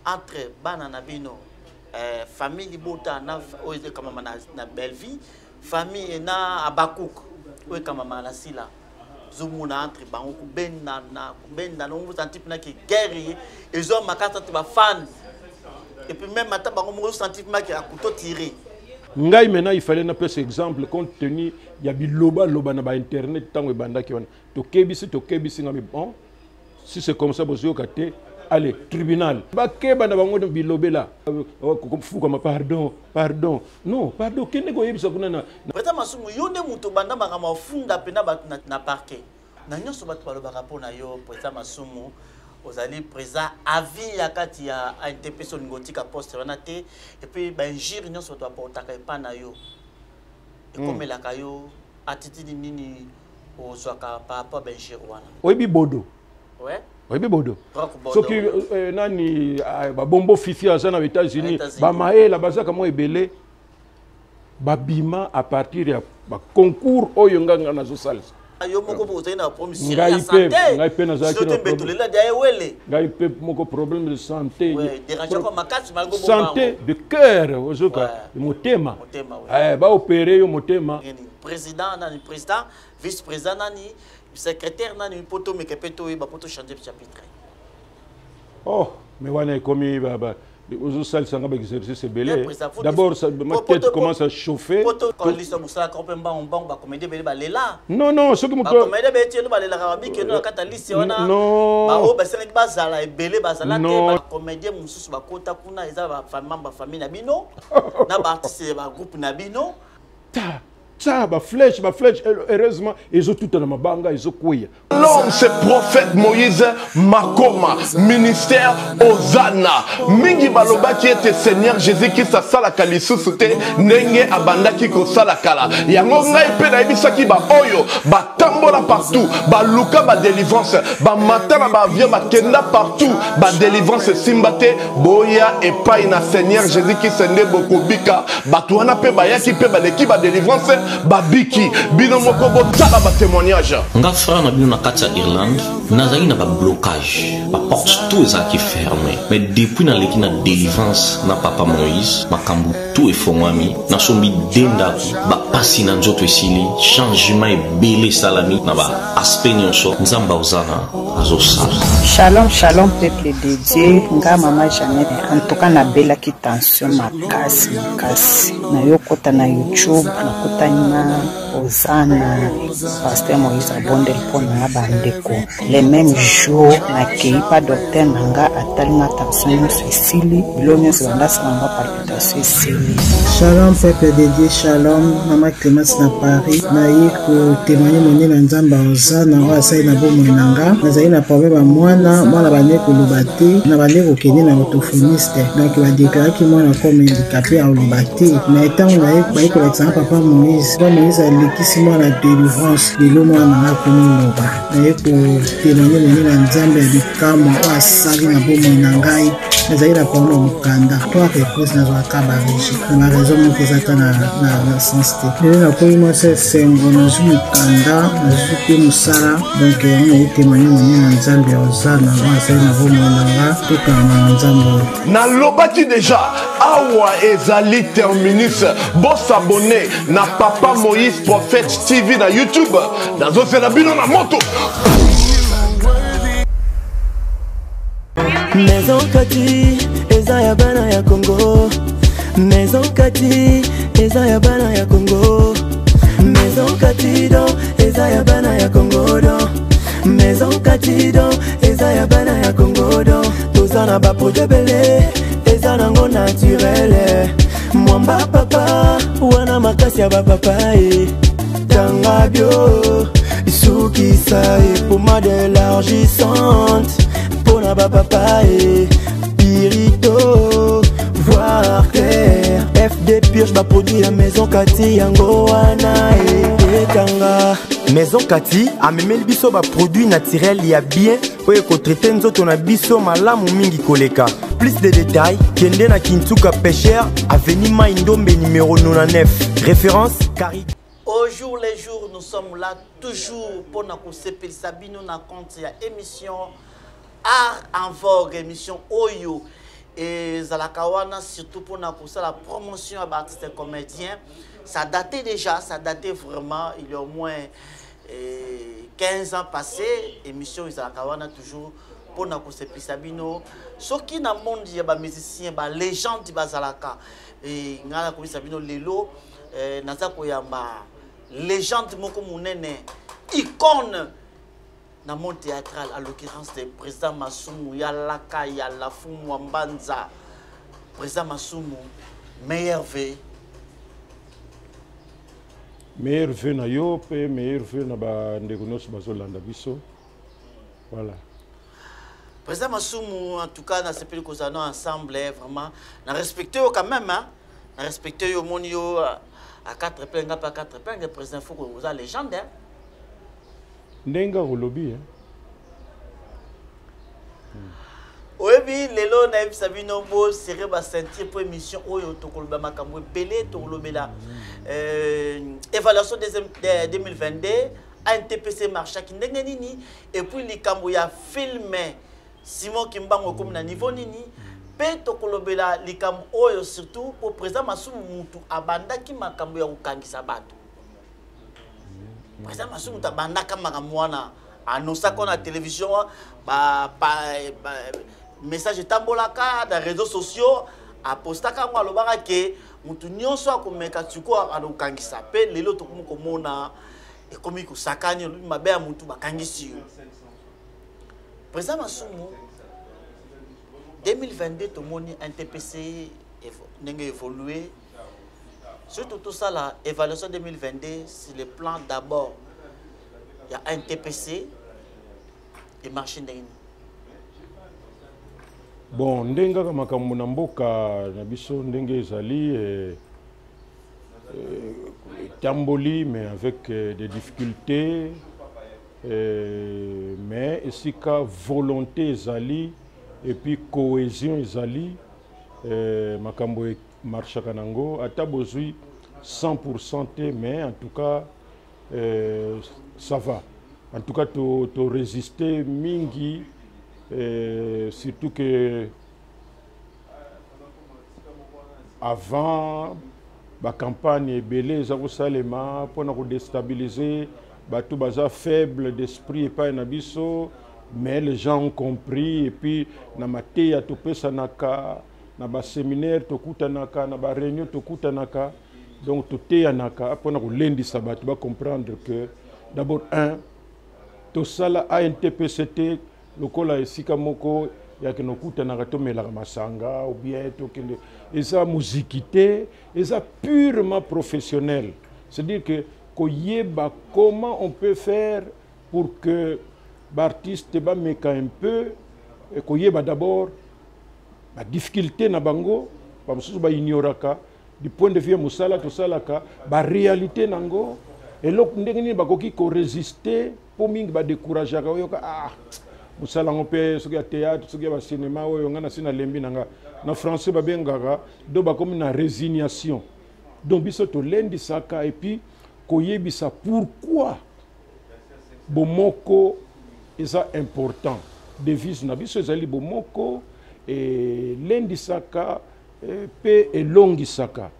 entre bana na bino famille bota na oise kama na Belleville famille na Abakouk oye kama na Sila zumuna entre bango kubenda no vous sentez na ki guerre ils ont makata ba fan et puis même mata bango mo sentez ma ki akuto tiré ngai maintenant il fallait na plus exemple compte tenu ya biloba loba na ba internet tango ebanda ki wana to kebisi ngami bon si c'est comme ça bozo kate allez tribunal bakeba na bango bilobela fuka ma pardon non pardon kende go yebisa kuna na preta masumu yonde muto banda banga mafunda pena na parquet na nyoso bato balobaka pona yo preta masumu ozali présent avis ya kati ya ANTP so ngotika poste wana te et puis benjir nyoso to apportaka epa na yo ekomelaka yo attitude nini ozwaka par rapport benjir wana oyebi bodo ouais oyebi bodo soki nani babombo fifi aza na États-Unis bamaela bazaka mo ebele babima à partir ya concours oyo nganga nazo salisa yo moko bozali na promission ya santé ngai pe nazaki na betulela dia ewele ngai pe moko problème de santé santé de cœur ozoka motema ba opérer yo motema président nani président vice président nani secrétaire nani poto mekepeto ba poto changer chapitre oh mais wana komi baba aux salles ça va exercice belé d'abord ça ma tête commence à chauffer non ce que mon ça ba flèche heureusement ils ont tout dans ma banga ils ont quoi l'homme c'est prophète Moïse Makoma ministère Ozana mingi baloba qui était Seigneur Jésus qui sa sala kalisusu te nenge abanda ki ko sala kala yango ngai pe na bisaki ba oyo ba tambola partout ba luka ba délivrance ba matana ba via ba kenda partout ba délivrance simbate boya et pas na Seigneur Jésus qui sende bokobika batuana pe ba yaki pe ba leki ba délivrance babiki bino moko botala ba témoignage nga frère na bino na kati ya Irlande nazali na ba blocage ba porte tout ça qui fermé mais depuis na leki na délivrance na papa Moïse makambu tout efongwami na sombi denda ba pasi na nzoto esili changement ebele salami na ba aspect nyonso nzamba ozana azosala. Shalom peuple de Dieu nga mama Jeannette en tout cas na bela ki tension makasi na yokota na YouTube na kota na Ozana pasteur Moïse Abondel pona bandeko les mêmes jours na keipa docteur nanga atalinga tension sisili bilonyo zanda sanga palpitation sisili. Shalom peuple de Dieu, shalom mama Clémence na Paris na yiko témoigner moni na nzamba Ozana wa sai na bomo nanga nazali na problème mwana bane kolobate na bane kokende na orthophoniste donc ba déclarer ki mwana comme handicapé à lobate na etango na ye ko l'exemple papa Moïse alikisi mwana délivrance lelo mwana na komi loba na ye ko témoigner moni na nzambe ya bikamo wa sali na bomo na ngai nazali na problème mukanda toi réponse na zwa kabariji na raison mo kezata na sens te lelo na komi mo se sengo na zwa mukanda na zwa pe musala donc on a témoigner moni na nzambe Ozana wa sai na bomo na nga to kana nzambe na lobaki déjà awa ezali terminus bon s'abonner na papa Moïse prophète TV na YouTube dans la bino na moto Maison Kati eza ya bana ya Congo Maison Kati eza ya bana ya Congo Maison Kati do eza ya bana ya Congo do Maison Kati do eza ya bana ya Congo do tozana ba projet belé eza nango naturel mwamba papa wana makasi ya ba papa tanga bio sukisa pomade élargissante pona ba papa pirito voir clair FD purge ba produit ya Maison Kati yango wana tanga Maison Kati amemeli biso ba produit naturel ya bien oye ko traiter nzoto na biso malamu mingi koleka. Plus de détails kende na Kintuka Pêcheur avenue Maindombe numéro 99 référence Cari. Au jour les jours nous sommes là toujours pour na kusepel sabino na compte ya émission Art en Vogue émission Oyo et Zalakawana, surtout pour la promotion à artistes et comédiens, ça datait déjà, ça datait vraiment, il y a au moins 15 ans passés, émission Zalakawana toujours pour na Sabino. Ce qui dans le monde, il y a des musiciens, des légendes de Zalaka. Et ngala Sabino Lelo, Nazako Yamba, légende moko munene, icône dans le monde théâtral, à l'occurrence le président Masumu, Yalaka, Yalafumu, Mbanza, président Masumu, meilleur vœu. Meilleur vœu na yo, pe meilleur vœu na ba ndegonos bazolanda biso. Voilà. Président Masumu, en tout cas, dans ce pays que nous avons ensemble, vraiment, nous respectons quand même, hein. Nous respectons au monde à 4 pingles, pas 4 pingles, le président faut que vous avez légende, hein. Nenga Rolobi, hein. Oui, lelo na ebisabi nombo seré ba sentir pour émission oyo tokoloba makambo belé tokolobela évaluation des 2022 ANTPC marcha ki ndenge nini et puis likambo ya filmé Simon Kimbango comme na niveau nini pe tokolobela likambo oyo surtout pour président Masumu mutu abanda ki makambo ya kokangisa bato président Masumu abanda ka makambo wana annonça qu'on a télévision message tambolaka dans les réseaux sociaux a posté quand on a que mutu nyonso akomeka tsuko alokangisa pe lelo tokomona et comme il sakani mabe ya mutu bakangisi yo président Masumu 2022 tomoni NTPC n'enge évolué surtout tout ça la évaluation 2022 c'est le plan d'abord il y a NTPC et marché ndenge. Bon, ndenga kama makambo mboka na biso ndenge ezali tamboli mais avec des difficultés mais esika volonté ezali et puis cohésion ezali makambo marchaka nango ata bozui 100% mais en tout cas ça va. En tout cas, tu résister mingi, surtout que avant la campagne est belée, Salema pour déstabiliser, tout baza faible d'esprit et pas un abisso, mais les gens ont compris et puis na maté à topé sanaka, na ba séminaire tokutanaka, na ba réunion tokutanaka, donc tout est anaka pour lundi sabat, tu vas comprendre que d'abord tout ça là ANTPCT le kola esika moko ya que nokuta na rato mela masanga ou bien to kende et ça musicité et ça purement professionnel, c'est-à-dire que koyeba comment on peut faire pour que l'artiste ba meka un peu et koyeba d'abord la difficulté na bango pa mususu ba ignoraka du point de vue musala to salaka ba réalité nango et lok ndenge ni bakoki ko résister pour mingi ba décourager ka yoka musala ngope soki ya théâtre soki ya cinéma oyo ngana sina lembi nanga na français ba bengaka do ba comme na résignation donc biso to lendi saka et puis koyebisa pourquoi bomoko eza important devise na biso ezali bomoko et lendi saka pe elongi saka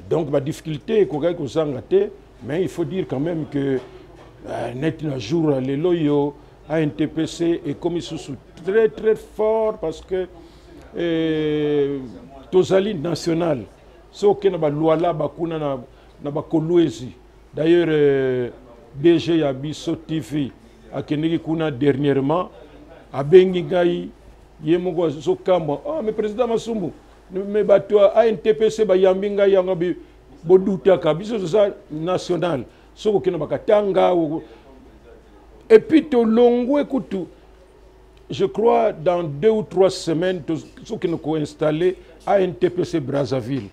donc ba difficulté ko kay ko zangate. Mais il faut dire quand même que net un jour les loyaux ANTPC est comme ils sont très très fort parce que Tozali national ce qui na ba loi là bakuna na ba kolwezi d'ailleurs DG ya biso TV akeneki kuna dernièrement abengi ngai yemoko so kamba mais président Masumu mais bato ANTPC ba yambi ngai yanga bi Bodouta Kabiso national, soko kena bakatanga et puis to longo écoute, je crois dans 2 ou 3 semaines ceux qui nous ont installé à NTPC Brazzaville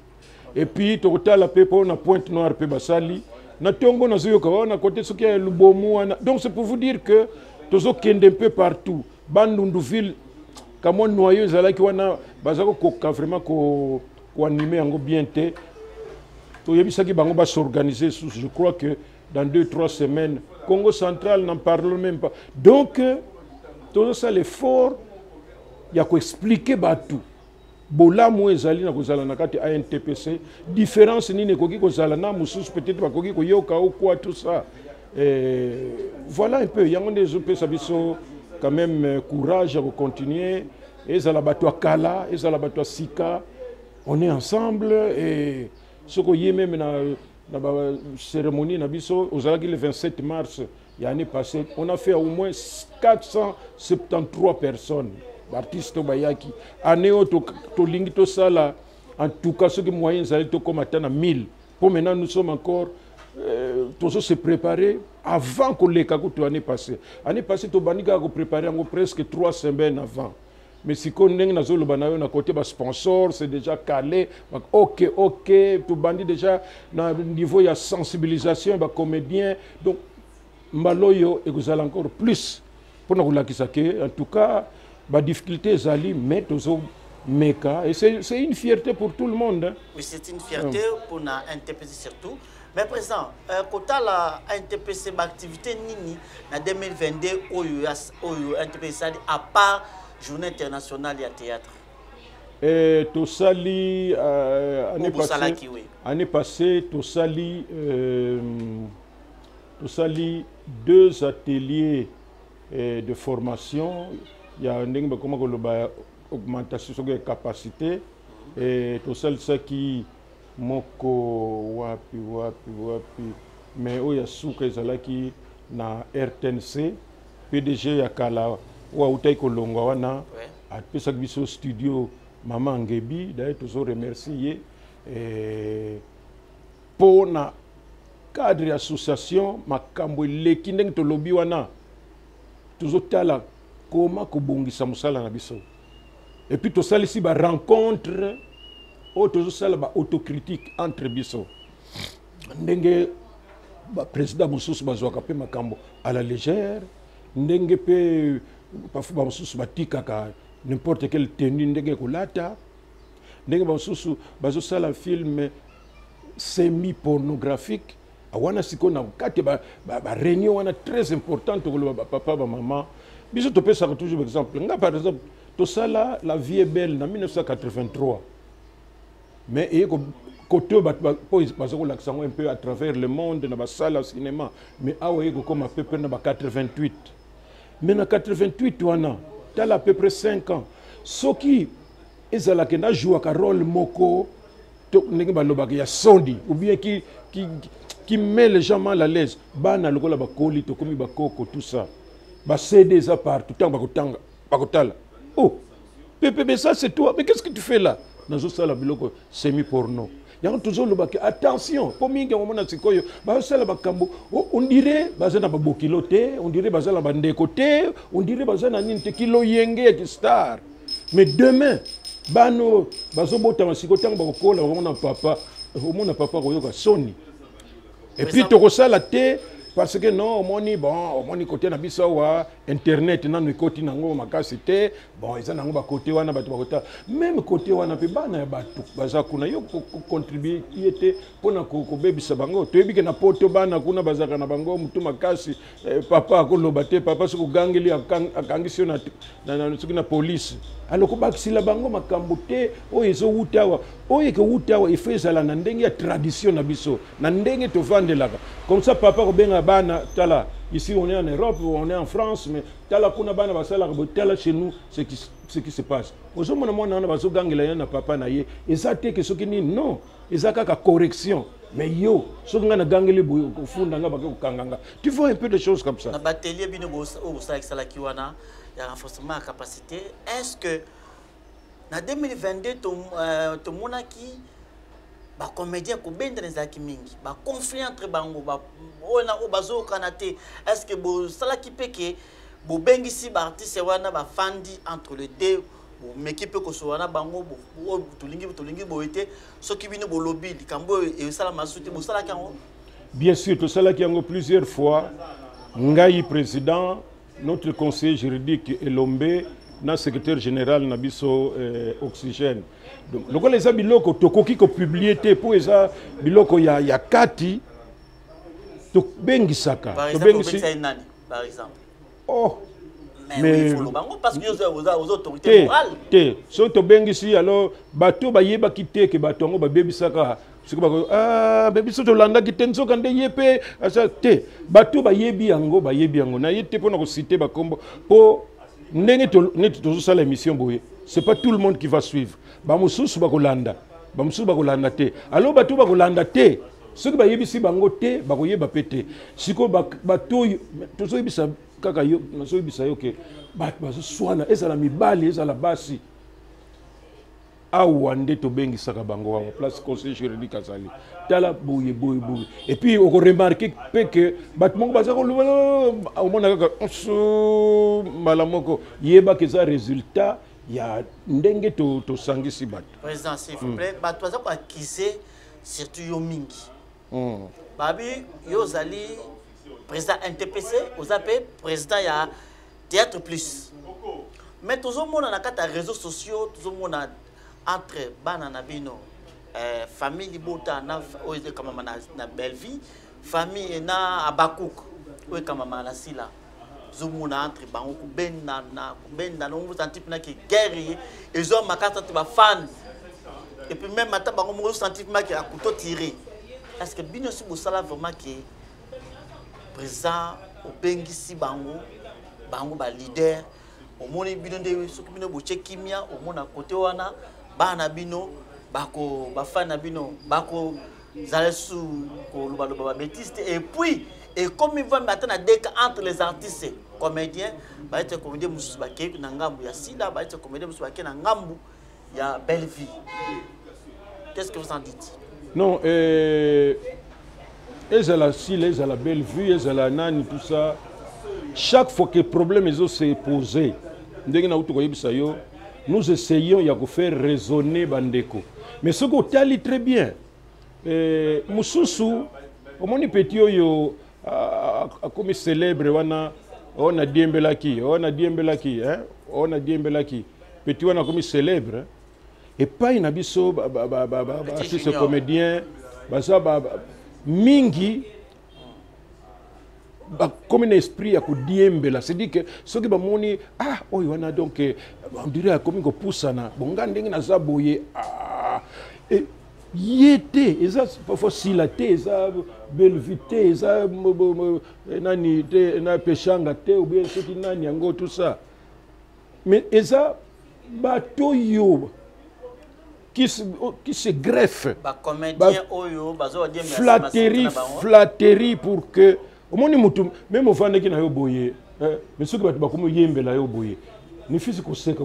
et puis to la pepo na Pointe Noire pe basali na tongo na zoyo ka na côté ceux qui a Lubomu donc c'est pour vous dire que tozo kende un peu partout Bandunduville comme noyau zala ki wana bazako ko vraiment ko animer ngo bien té. S'organiser, je crois que dans 2-3 semaines, Congo central n'en parle même pas. Donc, tout ça, l'effort, il y a qu'à expliquer tout. bolamu ezali na kozala na kati ANTPC différence nini ekoki kozala na mosusu peut-être bakoki koyoka ou quoi tout ça. Voilà un peu yango nde ezopesa biso quand même courage à continuer. Ezala bato ya kala, ezala bato ya sika, on est ensemble et ce qu'on y est même dans la cérémonie na biso ozalaki le 27 mars l'année passée, on a fait au moins 473 personnes. Artistes bayaki année to lingi to sala en tout cas ceux qui moyens allaient to comme atteindre 1000. Pour maintenant nous sommes encore tous se préparer avant que les kakuto année passée to banika ko préparer presque 3 semaines avant. Mais si on est dans le côté des sponsors, c'est déjà calé. Ok, tout bandit déjà dans le niveau de sensibilisation, des comédiens. Donc, Mbaloyo et vous allez encore plus pour nous la en tout cas, la difficulté est allée mettre aux méca et c'est une fierté pour tout le monde. Hein. Oui, c'est une fierté pour la NTPC surtout. Mais présent, quand la NTPC activité nini en 2022 au NTPC à part Journée internationale et théâtre. Tosali année passée, Tosali 2 ateliers de formation. Il y a une augmentation de capacité. Et Tosali ça qui moko wapi. Mais il y a souka qui na RTNC, PDG Yakala. Ouaoutai Kolonga wana apesa biso studio Mama Ngebi d'ailleurs toujours remercier pour na cadre association makambo leki ndenge to lobi wana toujours tala comment ko bongisa musala na biso et puis to sala ici ba rencontre o toujours sala ba autocritique entre biso ndenge ba président mususu bazwaka pe makambo à la légère ndenge pe parfois basusu batikaka n'importe quelle tenue ndenge kolata ndenge basusu bazosala film semi pornographique awana sikona kati ba réunion wana très importante ko papa ba maman biso to pesa toujours exemple nga par exemple to sala La vie est belle en 1983 mais et côté bazoko l'accent un peu à travers le monde na ba sala cinéma mais awa comme à peu près na ba 88. Mais en 88, wana, t'as à peu près 5 ans. Ce qui est à la kena joue un rôle moko, il y a sondi, ou bien qui met les gens mal à l'aise. Bana lokola ba koli to komi ba koko tout ça. Ba CD ça partout, tant bakotala. Oh, Pépé, ça c'est toi. Mais qu'est-ce que tu fais là? Dans ce sala biloko semi porno. Il y a toujours le bac. Attention, pour moi, on dirait bazana babokiloté, on dirait bazana bandécoté, on dirait bazana ninte kilo yenge star. Mais demain, bano bazobota masikotang bakola on papa koyoka soni. Et puis tu ça la té parce que non, moni côté na biso wa internet na no côté nango makasi té bon ils na ngo côté wana batu bakota même côté wana pe bana batu baza kuna yo contribuer yete pona ko bebisa bango to yebike na poto bana kuna bazaka na bango mutu makasi papa akoloba te papa suku gangeli akangisio na suku na police aloko bakisila bango makambo te o ezo utawa o eke utawa ifezala na ndenge ya tradition na biso na ndenge to vandelaka comme ça papa ko benga bana tala ici on est en Europe on est en France mais tala kuna bana basala ko tala chez nous ce qui se passe ozo mona mona na bazo gangela na papa na ye ezate ke soki ni non ezaka ka correction mais yo soki nga na gangeli boyo ko funda nga bako kanganga tu vois un peu de choses comme ça na batelier bino bo sala kiwana ya renforcement de capacité. Est-ce que en 2022 tout monaki ba comédien ko bendre zaki mingi ba conflit entre bango ba ona o bazo kanate est-ce que bo sala ki peke bo bengisi ba artiste wana ba fandi entre les deux bo mekipe ko so wana bango bo tulingi bo été so ki bino bo lobby likambo e sala masuti bo sala kango bien sûr tout sala ki yango plusieurs fois ngai président notre conseiller juridique Elombe, notre secrétaire général Nabiso Oxygène. Donc, les abiloko tokoki ko publier pour les abiloko ya kati to bengisaka. Par exemple, par exemple. Oh, Mais il faut le bango parce que vous avez aux autorités morales. So to bengisi alors bato ba yeba kité ke bato ngo ba bebisaka siko ba ah bebiso to landa kitenso kande yepe asa te bato ba yebi yango na yete pona ko citer ba kombo po ndenge to net to sala émission boye c'est pas tout le monde qui va suivre ba mususu ba kolanda te alors bato ba kolanda te soki ba yebisi bango te ba koyeba pete siko bato to so yebisa kaka yo naso yebisa yo ke bazo swana ezala mibali ezala basi awa nde tobengisaka bango en place conseil juridique azali tala boye et puis on remarque que bato moko baza koloba omona kaka malamoko yeba ke za résultat ya ndenge tosangisi bato. Président s'il vous plaît bato baza ko accuser surtout yo mingi babi yo zali président NTPC aux appels président ya Théâtre Plus mais tout le monde na kata réseaux sociaux tout le monde entre bana na bino famille bota na oise kama na belle vie famille na abakuk oye kama na sila zumuna entre bango kubenda no vous sentez na ki guerre ils ont makata te ba fan et puis même mata bango mo sentez ma ki a couteau tiré est-ce que bino si bosala vraiment que président obengisi bango ba leader au moni bino de soki bino boche kimia au mona côté wana bana bino bako bafana bino bako zalesu ko loba bêtise et puis et comme il va maintenant dès entre les artistes comédiens ba être comédien mususu ba ke na ngambu ya sida ba être comédien mususu ba ke na ngambu ya belle vie. Qu'est-ce que vous en dites? Non ezala sila ezala belle vie ezala nani tout ça chaque fois que le problème est posé nous essayons de faire raisonner bandeko mais ce que tu très bien mususu omoni petit yo comme célèbre wana on a diembelaki petit wana comme célèbre et pas une abisso artiste comédien mingi comme un esprit à diembela c'est dit que ceux qui bamoni oh wana donc on dirait comme ko poussana bonga ndenge na zaboye et yete eza parfois silaté eza belle vité eza nani te na pechanga te ou bien ce qui nani yango tout ça mais eza bato yo qui se greffe flatterie pour que omoni mutu même ofande ki na yo boye mais soki bato bakomo yembela yo boye ni fisi koseka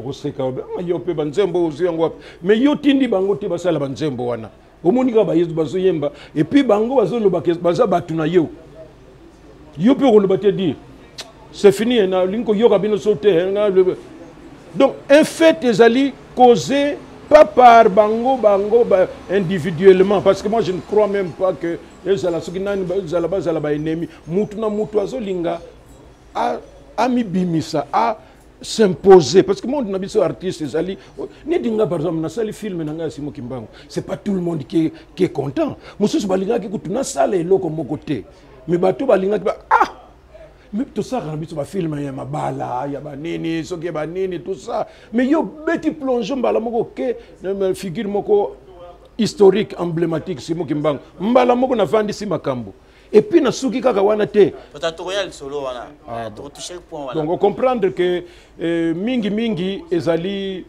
yo pe banzembo oziyango mais yo tindi bango te basala banzembo wana omoni ka bayezu bazo yemba et puis bango bazo loba baza batu na yo pe koloba te dire c'est fini na linko yoka bino sauter donc en fait ezali causé pas par bango individuellement parce que moi je ne crois même pas que ezala soki nani zala ba ennemi mutu na mutu azolinga a mibimisa a s'imposer parce que moi on a biso artiste ezali ni dinga par exemple na sali film na nga Simo Kimbangu c'est pas tout le monde qui est content mususu balinga ki kutuna sala eloko moko te mais bato balinga ki mais tout ça quand biso ba film ya mabala ya banini soki ba nini tout ça mais yo beti plongeon bala moko ke figure moko historique emblématique Simo Kimbangu mbala moko na vandi si makambo et puis na suki kaka wana te donc on comprendre que mingi ezali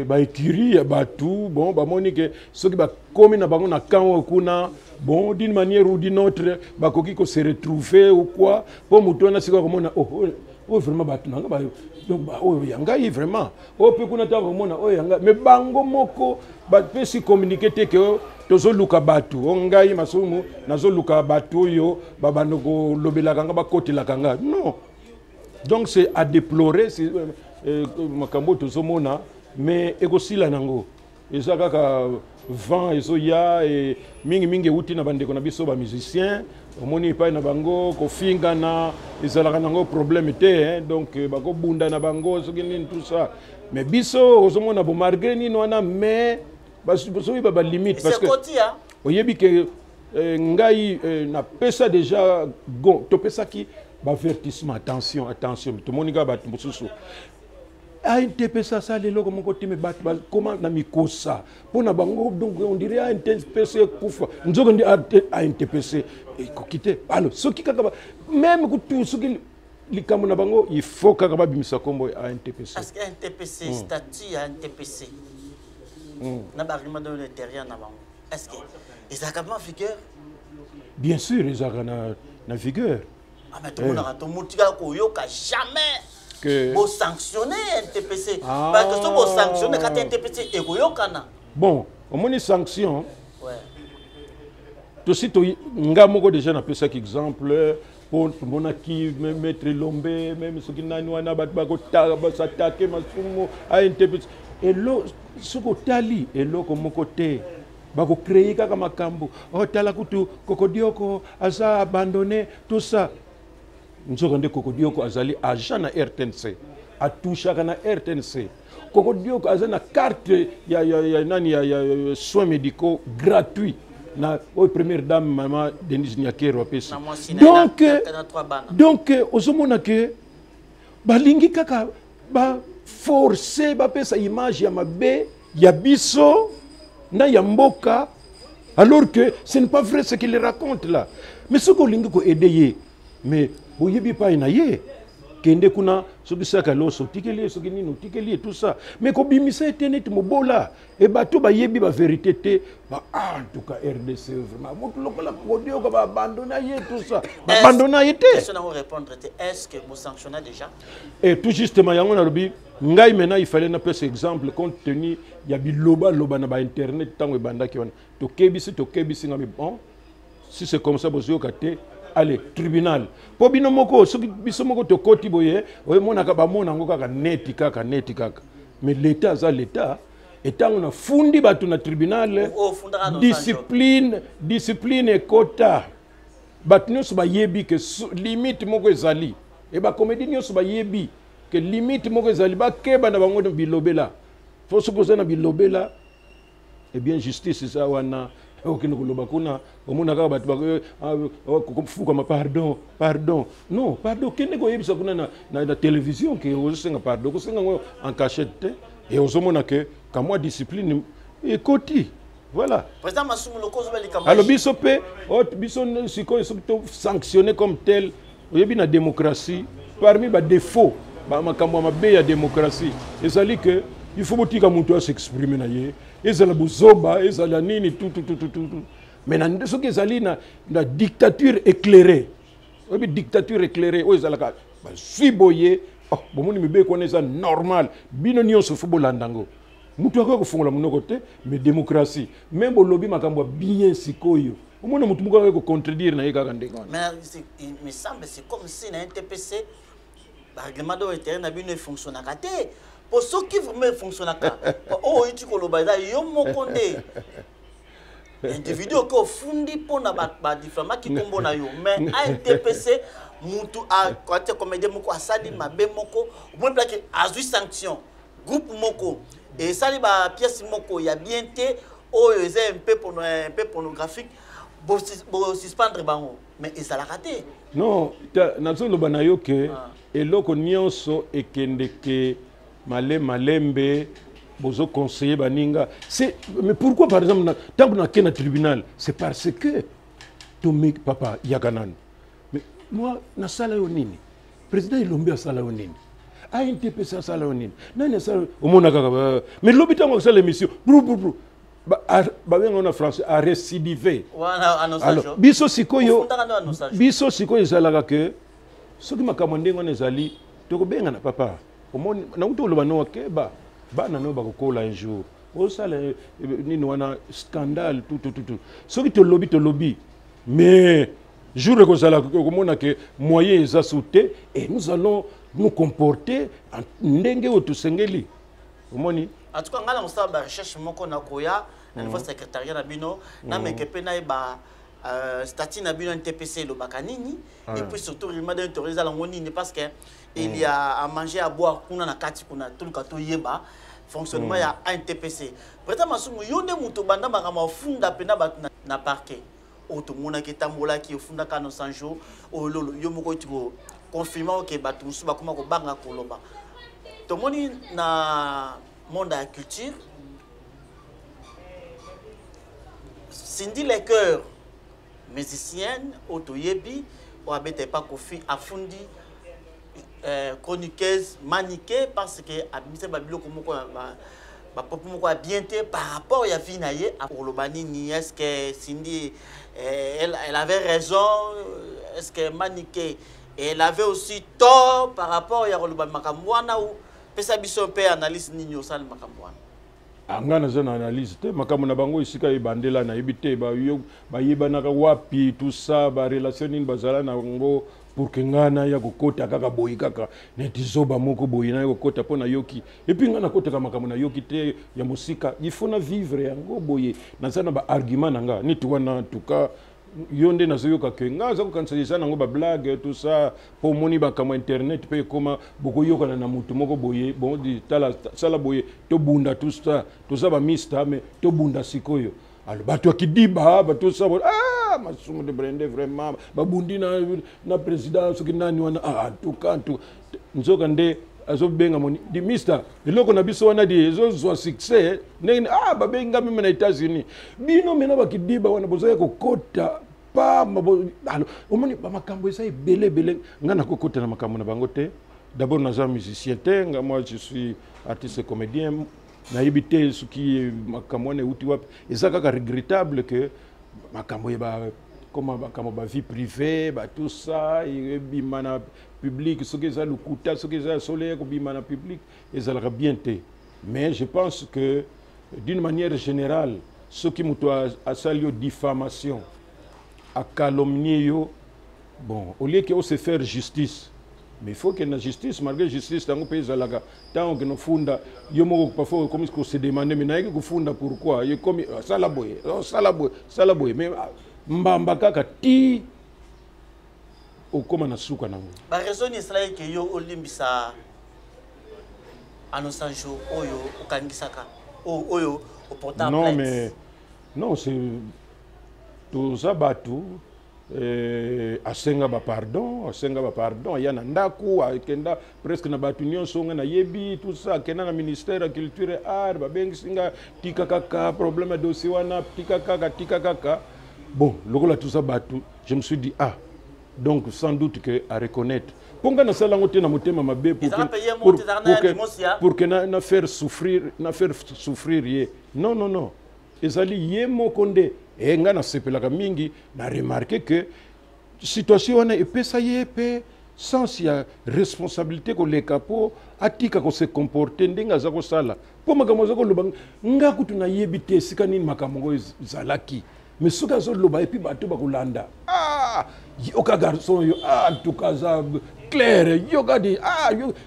ba écurie ya batu bon ba monique soki ba komi na bango na kango kuna bon d'une manière ou d'une autre ba koki ko se retrouver ou quoi pour muto na sika komona oh vraiment batu nanga ba donc ba yanga vraiment pe kuna ta komona yanga mais bango moko ba pesi communiquer te que tozo luka batu ngai masumu nazo luka batu yo babano ko lobela kanga ba kotela kanga non donc c'est à déplorer c'est makambo tozo mona mais ekosila nango eza kaka vent ezoya et mingi uti na bandeko na biso ba musicien omoni pa na bango ko finga na ezalaka nango problème te donc bako bunda na bango soki nini tout ça mais biso ozomona bo malgré ni wana mais baso ba limite parce que oyebi que ngai na pesa déjà gon to pesa ki avertissement, attention, attention. Tout le monde a battu ANTP ça les locaux mon côté me battre comment na mikosa pour na bango donc on dirait ANTPC kufa nous on dit ANTPC et quitter alors ce qui même que tout ce qui likambo na bango il faut que ba bimisa kombo ANTPC parce que ANTPC statut ANTPC na ba rima dans l'intérieur na bango est-ce que ils a comment vigueur bien sûr ils a na vigueur ah mais tout le monde a tout mutika ko yoka jamais vous sanctionnez NTPC. Parce que si vous sanctionnez quand NTPC et vous yokana. Bon, au moins une sanction. Ouais. Tout suite, on déjà appelé ça exemple pour mon qui mettre l'ombe, même ceux qui n'ont pas s'attaquer, à NTPC. Et là, ce que tali, et là, comme côté. Bako créer kaka makambo. Oh, talakutu, kokodioko, asa abandonné, tout ça. Nous avons dit que Kokodioko azali agent na RTNC, a touché à la RTNC. Kokodioko azali na carte ya soins médicaux gratuits na première dame maman Denise Nyakero apesi. Donc ozomona ke balingi kaka ba forcer ba pesa image ya mabe ya biso na ya mboka alors que ce n'est pas vrai ce qu'il raconte là. Mais ce qu'on lingi ko aider mais vous n'avez pas une aïe. Kende kuna soki saka loso tikeli soki nino tikeli tout ça mais ko bimisa internet mobola et bato ba yebi ba vérité te ba en tout cas RDC vraiment moto lokola kodio ko ba abandonner tout ça ba abandonner te question à répondre est-ce que vous sanctionnez déjà et tout justement yango na lobi ngai maintenant il fallait na peu exemple compte tenu ya biloba loba na ba internet tango banda ki wana to kebisi ngami bon si c'est comme ça bozio kate allez tribunal po bino moko soki biso moko to koti boye oye mona ka ba mona ngo kaka neti kaka mais l'état za l'état etango na fundi batu na tribunal discipline et quota batu nyonso ba yebi que limite moko ezali e ba comédie nyonso ba yebi que limite moko ezali ba keba na bango bilobela faut se poser na bilobela et bien justice ça wana okino kuloba kuna omona kaka batu fuka pardon non pardon kende ko yebisa kuna na télévision ke osenga pardon ko senga en cachette et osomona que kamwa discipline et koti voilà président Masumu lokozo bali kamwa alors biso pe biso siko sanctionné comme tel oyebi na démocratie parmi ba défauts ba makamwa mabe ya démocratie ezali que il faut botika mutu s'exprimer na ye ezala buzoba ezala nini tout mais na soki ezali na dictature éclairée obi dictature éclairée o ezala ka sui boye oh bomoni mibe ko neza normal bino nyonso fo bolandango mutu akoko fungola munoko te mais démocratie même bolobi makambo bien sikoyo omona mutu muko ko contredire na ye kaka ndenge mais il me semble c'est comme si na NTPC ba règlement de interne na bino fonctionne raté. Pour ceux qui vraiment fonctionnent, oh, tu colobaza, yo mokonde. Individu qui au fundi pour na ba diffamation qui combo na yo, mais ANTPC mutu a quand comédien moko asali mabe moko, bon blague azu sanction, groupe moko et sali ba pièce moko ya bien té, oh, c'est un peu pornographique, bo suspendre bango, mais ça l'a raté. Non, nazo lo banayo ke eloko nyonso ekende ke malembe bozo conseiller baninga c'est mais pourquoi par exemple tant qu'on a qu'un tribunal c'est parce que Tomé papa yakanan mais moi na sala yo nini président ilombe a sala yo nini ANTP sa sala yo nini nani sala au mona kaka mais l'hôpital ça l'émission ba on a français a récidivé alors biso sikoyo ezalaka que soki makambo ndenge wana ezali tokobenga na papa omoni na uto loba no keba bana no bakokola un jour o sala nini wana scandale tout soki to lobby mais jour que ça la komona que moyen eza sauté et nous allons nous comporter ndenge otusengeli omoni en tout cas ngala mosala ba recherche moko na koya na niveau secrétariat na bino na mekepe na ba statut na bino NTPC lo bakanini et puis surtout il m'a autorisé à l'angonini parce que il y a à manger à boire kuna na kati kuna tout le kato yeba fonctionnement ya NTPC président Masumu yonde muto banda makama funda pena ba na parquet otomona ki tambola ki ofunda kano sanjo ololo yo moko tiko confirmer que batu musu bakoma ko banga koloba tomoni na monde de la culture Cindy les cœurs musicienne otoyebi ou abete pas kofi afundi chroniqueuse maniquée parce que abimisa babilo komoko ba papa moko bien par rapport ya vie naye pour le banini est-ce que Cindy elle avait raison est-ce que maniquée elle avait aussi tort par rapport ya le makamwana ou pesa biso pe analyse nini osal makamwana anga na zona analyse te makambo na bango isika ebandela na ebite ba yebanaka wapi tout ça ba relation nini bazala na ngo pour que ngana ya kokota kaka boyi kaka neti zoba moko boyi na kokota pona yoki et puis ngana kota kama na yoki te ya musika il faut na vivre yango boye na sana ba argument nanga neti wana tuka yonde na zoyoka ke ngaza ko kansalisa nango ba blague tout ça pour moni ba kama internet pe koma boko yoka na mutu moko boye bon di tala sala boye to bunda tout ça ba mista mais to bunda sikoyo alors bato kidiba bato ça masumu de brende vraiment babundi na président soki nani wana tout cas nzoka nde azobenga moni di mister eloko na biso wana di ezo succès nene babenga meme na États-Unis bino mena bakidiba wana bozoya kokota pa alors omoni ba makambo esa belé ngana kokota na makambo na bango te d'abord naza musicien te moi je suis artiste comédien na yibite suki makambo ne uti wapi eza kaka regrettable que makambo ba comment ba vie privée ba tout ça et bimana public ce que ça le coûta ce que ça soleil ko bimana public et ça la bien té mais je pense que d'une manière générale ce qui muto a salio diffamation à calomnier yo bon au lieu que on se faire justice mais il faut que la justice malgré justice dans le pays zalaga tant que no funda yo moko parfois comme ce se demander mais naïque ko funda pourquoi yo comme salaboy mais mbamba kaka ti okoma na suka nango ba raison ni sala ke yo olimbisa anosanjo oyo okangisaka oyo au portable non mais non c'est tout ça batu asenga ba pardon yana ndaku akenda presque na batu nyonso nga na yebi tout ça kena na ministère de culture et art ba bengisinga tika kaka problème dossier wana tika kaka bon lokola tout ça batu je me suis dit donc sans doute que à reconnaître ponga na sala ngote na motema mabe pour que na faire souffrir ye non ezali ye mokonde et nga na sepelaka mingi na remarqué que situation wana epesa ye pe sans ya responsabilité ko le capo atika ko se comporter ndenga za ko sala po makambo za ko loba nga kutu na yebite sika nini makambo zalaki mais suka zo loba et puis bato ba kolanda yoka garçon yo en tout cas ça clair yoka di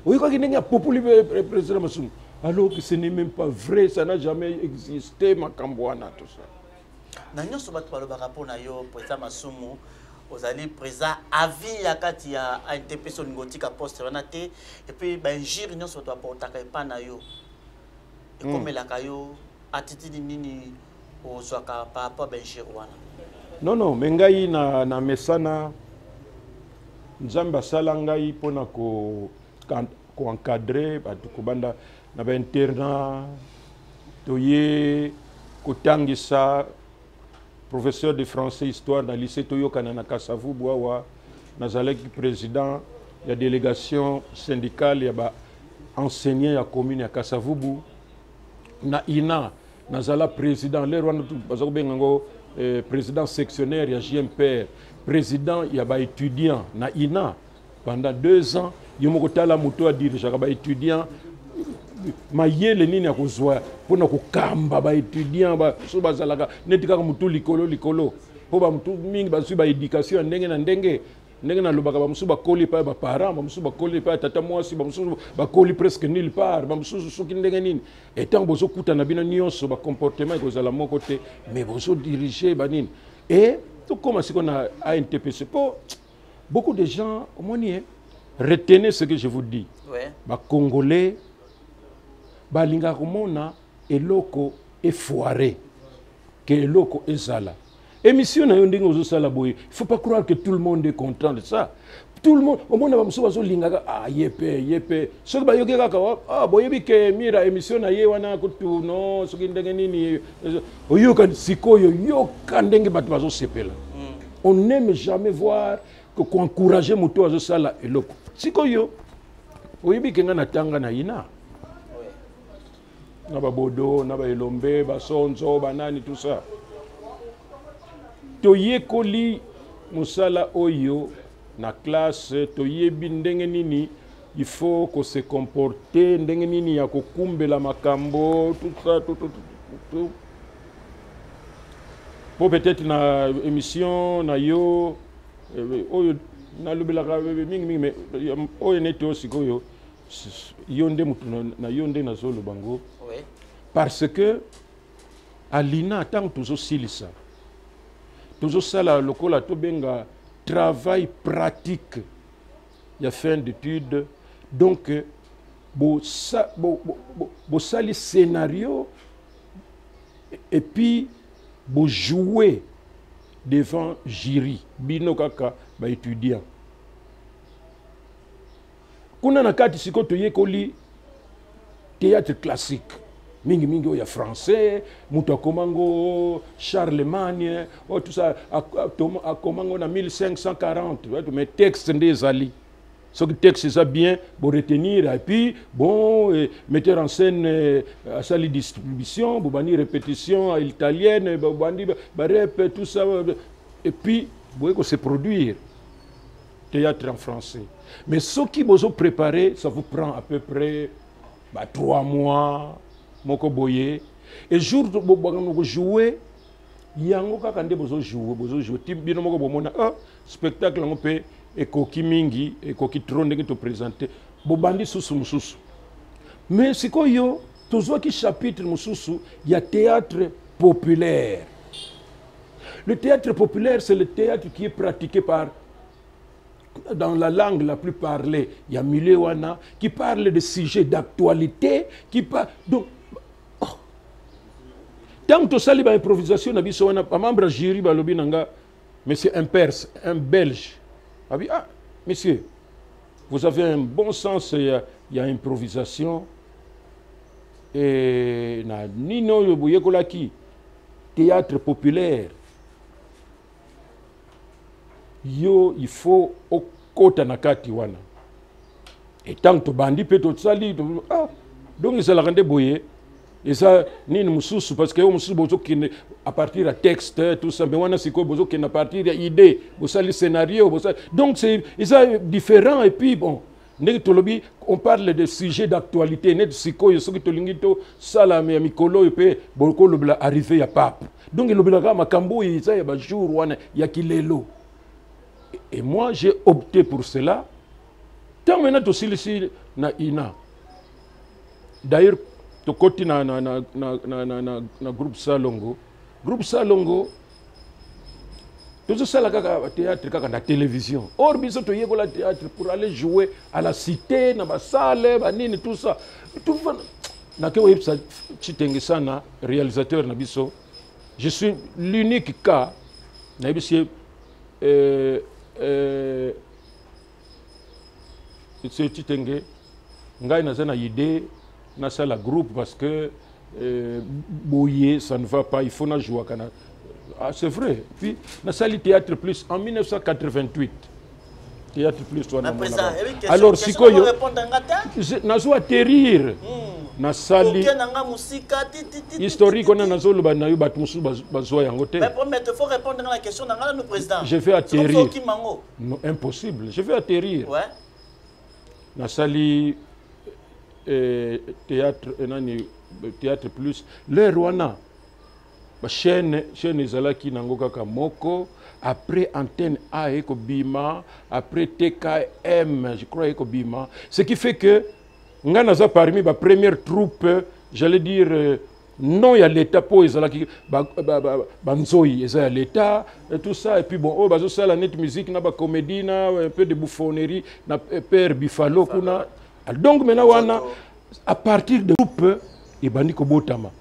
yoka ki ndenga populi président Masumu alors que ce n'est même pas vrai ça n'a jamais existé makambo wana tout ça na nyonso bato balobaka mpona yo président Masumu ozali président avis ya kati ya ANTP ngotika poste wana te et puis bainjire nyonso bato baportaka epa na yo ekomelaka yo atitidi nini ozwaka par rapport à bainjire wana non mais ngai na mesana nzambe asala ngai mpona ko encadrer bato kobanda na bainternat toye kotangisa professeur de français histoire dans le lycée Toyokana na Kasavubu awa nazalaki président ya délégation syndicale ya ba enseignant ya commune ya Kasavubu na ina nazala président le rwanda bazako bengango président sectionnaire ya JMPR président ya ba étudiant na ina pendant 2 ans yomoko tala moto a dirige ba étudiant mayele nini ya kozwa pona kokamba ba étudiant ba so bazalaka neti kaka mutu likolo po ba mutu mingi ba ba éducation ndenge na lobaka ba musu ba koli pa ba parents ba musu ba koli pa tata mwasi ba musu ba koli presque nulle part ba musu soki ndenge nini etant bozo kuta na bino nyonso ba comportement ekozala moko te mais bozo diriger ba nini et tout comme si qu'on a ANTPC pour beaucoup de gens au moins retenez ce que je vous dis ba congolais balinga komona eloko efoiré que eloko ezala émission na yo ndenge ozosala boye, il faut pas croire que tout le monde est content de ça. Tout le monde, au monde va muso bazolinga ah yepe soki bayoki kaka ah boyebi ke mira émission na ye wana kutu no soki ndenge nini oyoka sikoyo yoka ndenge bato bazosepela. On n'aime jamais voir que encourager moto azosala eloko sikoyo oyebi ke nga na tanga na ina na babodo na baelombe basonzo banani tout ça toyekoli musala oyo na classe toyebi ndenge nini il faut que se comporter ndenge nini ya kokumbela makambo tout ça tout pour peut-être na émission na yo oyo na lobelaka mingi mais oyo neti osikoyo yo nde mutu na yo nde nazoloba ngo parce que alina tant tozosilisa tozosala lokola tobenga travail pratique ya fin d'études donc bo sali scénario et puis bo jouer devant jury bino kaka ba étudiant kuna na kati siko toyekoli théâtre classique mingi oya français mutu akomango Charlemagne oh tout ça akomango na 1540 mais texte nde ezali soki texte eza bien bo retenir et puis bon metteur en scène asali distribution bobani répétition italienne bobani barep tout ça et puis boye ko se produire théâtre en français mais soki bozo préparer ça vous prend à peu près 3 mois moko boye et jour bo jouer yango kaka nde bozo jouer tim bino moko bomona spectacle ngo pe ekoki mingi ekoki trop ndenge to présenter bobandi susu mais sikoyo tozwaki chapitre mususu ya théâtre populaire. Le théâtre populaire, c'est le théâtre qui est pratiqué par dans la langue la plus parlée, il y a Milewana qui parle de sujets d'actualité, qui parle donc tant que ça, l'improvisation, on a membre jury, mais c'est un Perse, un Belge. Ah, monsieur, vous avez un bon sens, il y a improvisation. Et Nino Boyekolaki, théâtre populaire. Yo, il faut au kota nakati wana. Et tant que bandi peut tout ça, donc ils la rendent boyer. Et ça, ni nous sous parce que on sous à partir de texte tout ça, mais on a siko bozo qui à partir d'idées, bossa le scénario, bossa. Donc c'est différent et puis bon, on parle de sujets d'actualité, net siko yo soki tolingito sala me mikolo yo pe boko lo bla arrivé ya pape. Donc le bla makambo ça ya ba jour wana ya kilelo. Et moi j'ai opté pour cela. Tant maintenant to silisi na ina. D'ailleurs to koti na groupe Salongo. Groupe Salongo, tout ça là théâtre kaka na télévision. Or biso to yeko la théâtre pour aller jouer à la cité na ba salle ba nini tout ça. Tout na ke websa chitenge sana réalisateur na biso. Je suis l'unique cas na biso c'est chitenge ngai na zana idée na ça la groupe parce que Bouye, ça ne va pas, il faut na jouer. Ah, c'est vrai. Puis, na sali Théâtre Plus en 1988. Théâtre Plus, toi, alors, si quoi, na zo atterrir. Na sali historique, on a na zo le banayu batmusu bazoa yangote. Mais il faut répondre à la question dans le président. Je vais atterrir. Non, impossible. Je vais atterrir. Ouais. Na sali théâtre Théâtre Plus le Rwanda chaîne ezalaki nango kaka moko après Antenne A eko bima après TKM je crois eko bima ce qui fait que nga naza parmi ba première troupe j'allais dire non il y a l'état po ezalaki banzoi eza l'état tout ça et puis bon oh bazo sala net musique na ba comédie na un peu de bouffonnerie na père Bifalo kuna donc maintenant wana à partir de groupe et bandi ko botama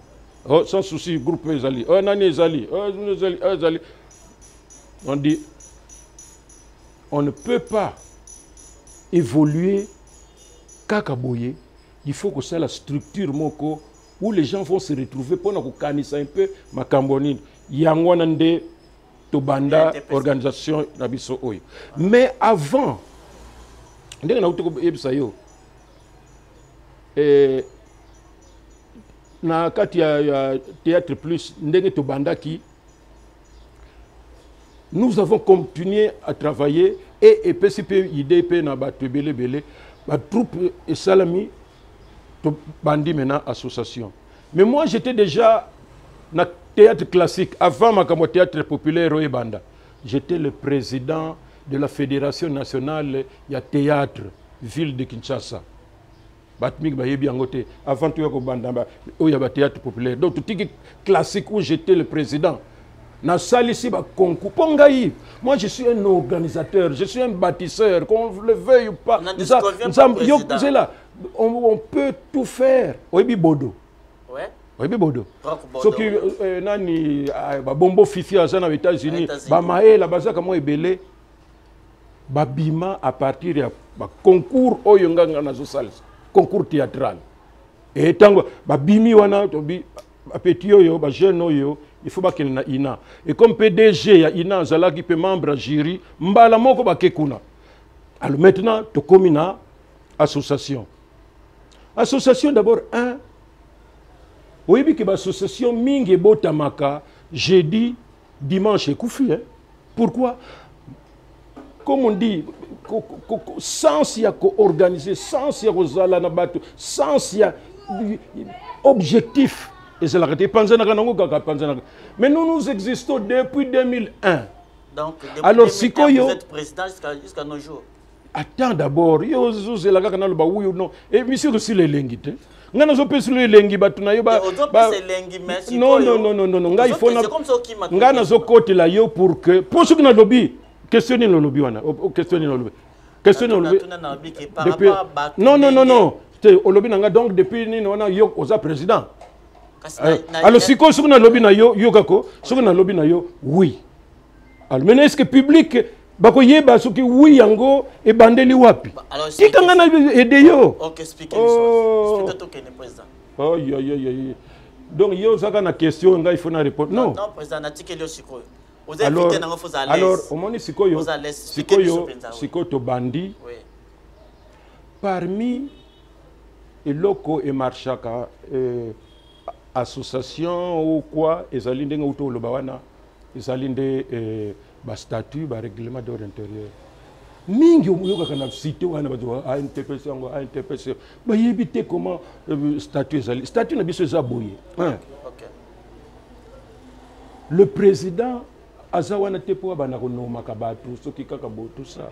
oh sans souci groupe ezali oh nani ezali oh ezali On dit, on ne peut pas évoluer kakaboye. Il faut que ça la structure moko où les gens vont se retrouver pour nous canaliser un peu ma cambonine. Yangwanande Tobanda organisation nabiso oyo. Mais avant, ndenge na utoko ebisa yo. Na kati ya théâtre plus ndenge Tobanda qui nous avons continué à travailler et PCP IDP na batu belé ba troupe et salami to bandi maintenant association. Mais moi j'étais déjà na théâtre classique avant ma théâtre populaire au Banda. J'étais le président de la Fédération nationale ya théâtre ville de Kinshasa. Batmik bayebi angote avant tout ko Banda ba o ya théâtre populaire. Donc tout classique où j'étais le président. Na salisi ba concours pongaï. Moi je suis un organisateur, je suis un bâtisseur, qu'on le veuille ou pas. On peut tout faire. Oyebi bodo. Ouais. Oyebi bodo. Ce qui nani ba bombo fifi aux États-Unis, ba maela bazaka mo ebele ba bima à partir ya ba concours oyonganga na zo salisa. Concours théâtral. Et tango ba bimi wana to bi petit oyo ba jeune oyo il faut qu'il na ina et comme PDG ya ina zala qui peut membre jury mbala moko ba kekuna. Alors maintenant to komina association d'abord un oui bi que association mingi botamaka jeudi dimanche koufi hein. Pourquoi comme on dit sans y a co-organiser sans y a zala na bato sans y a objectif. Et c'est la réalité. Mais nous existons depuis 2001. Donc, depuis alors, 2001, vous êtes président jusqu'à nos jours. Attends d'abord. Et monsieur aussi les lengi. Non, non, non. Pour que pour ceux qui n'ont lobby, questionnez le lobby. Questionnez le lobby. Questionnez le lobby. Non, non, non, non. Donc, depuis nous avons un président. Alors, si on a lobby na yo, si on a lobby na yo, oui. Alors, maintenant, est-ce que le public, oui, yango, et bandeli wapi? Qui quand on a aidé yo? Ok, expliquez-nous. Expliquez-nous, président. Oh, donc, yo, ça, une question, il faut répondre. Non. Non, président, n'a-t-il que le sucre? Alors, au moment où Sikoyo bandi, parmi les locaux et marchaka, association ou quoi, ils allaient dans l'auto le bawana, ils allaient dans statut, ba règlement d'ordre intérieur. Mingi omuyoka kana cité wana bazo ANTPC ngo ANTPC ba yebite comment statut ezali statut na biso ezaboye. Le président azawana tepo bana ko noma kabatu soki kaka bo tout ça.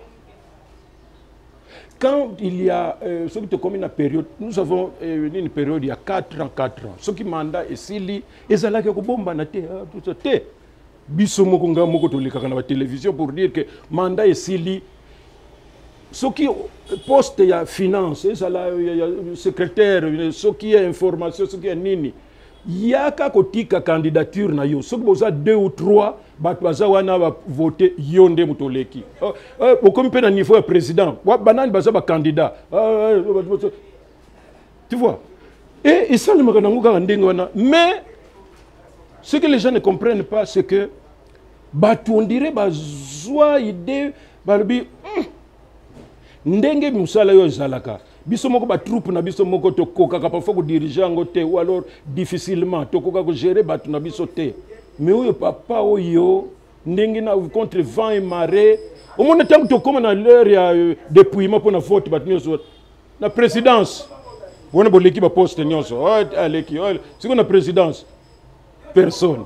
Quand il y a ce qui te comme une période, nous avons une période il y a 4 ans. Ce qui mandat et s'ili et ça là que bomba na te tout ça te biso moko nga moko to lika na télévision pour dire que mandat et s'ili ce qui poste il y a finance et ça là il y a secrétaire ce qui est information ce qui est nini il y a ka kotika candidature na yo ce qui boza 2 ou 3 baza wana va voter yonde mutoleki au comme pe na niveau président banani baza ba candidat tu vois et ça le makananguka ndenge wana mais ce que les gens ne comprennent pas c'est que batu on dirait bazwa idée balbi ndenge musala yo zalaka biso moko ba troupe na biso moko to koka parfois ko diriger ngote ou alors difficilement to koka ko gérer batu na biso te. Mais oui, papa, oyo, ndenge na contre vent et marée. Au moins, tant que comme on a l'heure, il y a dépouillement pour la vote, la présidence. On a l'équipe à poste, c'est qu'on a présidence. Personne.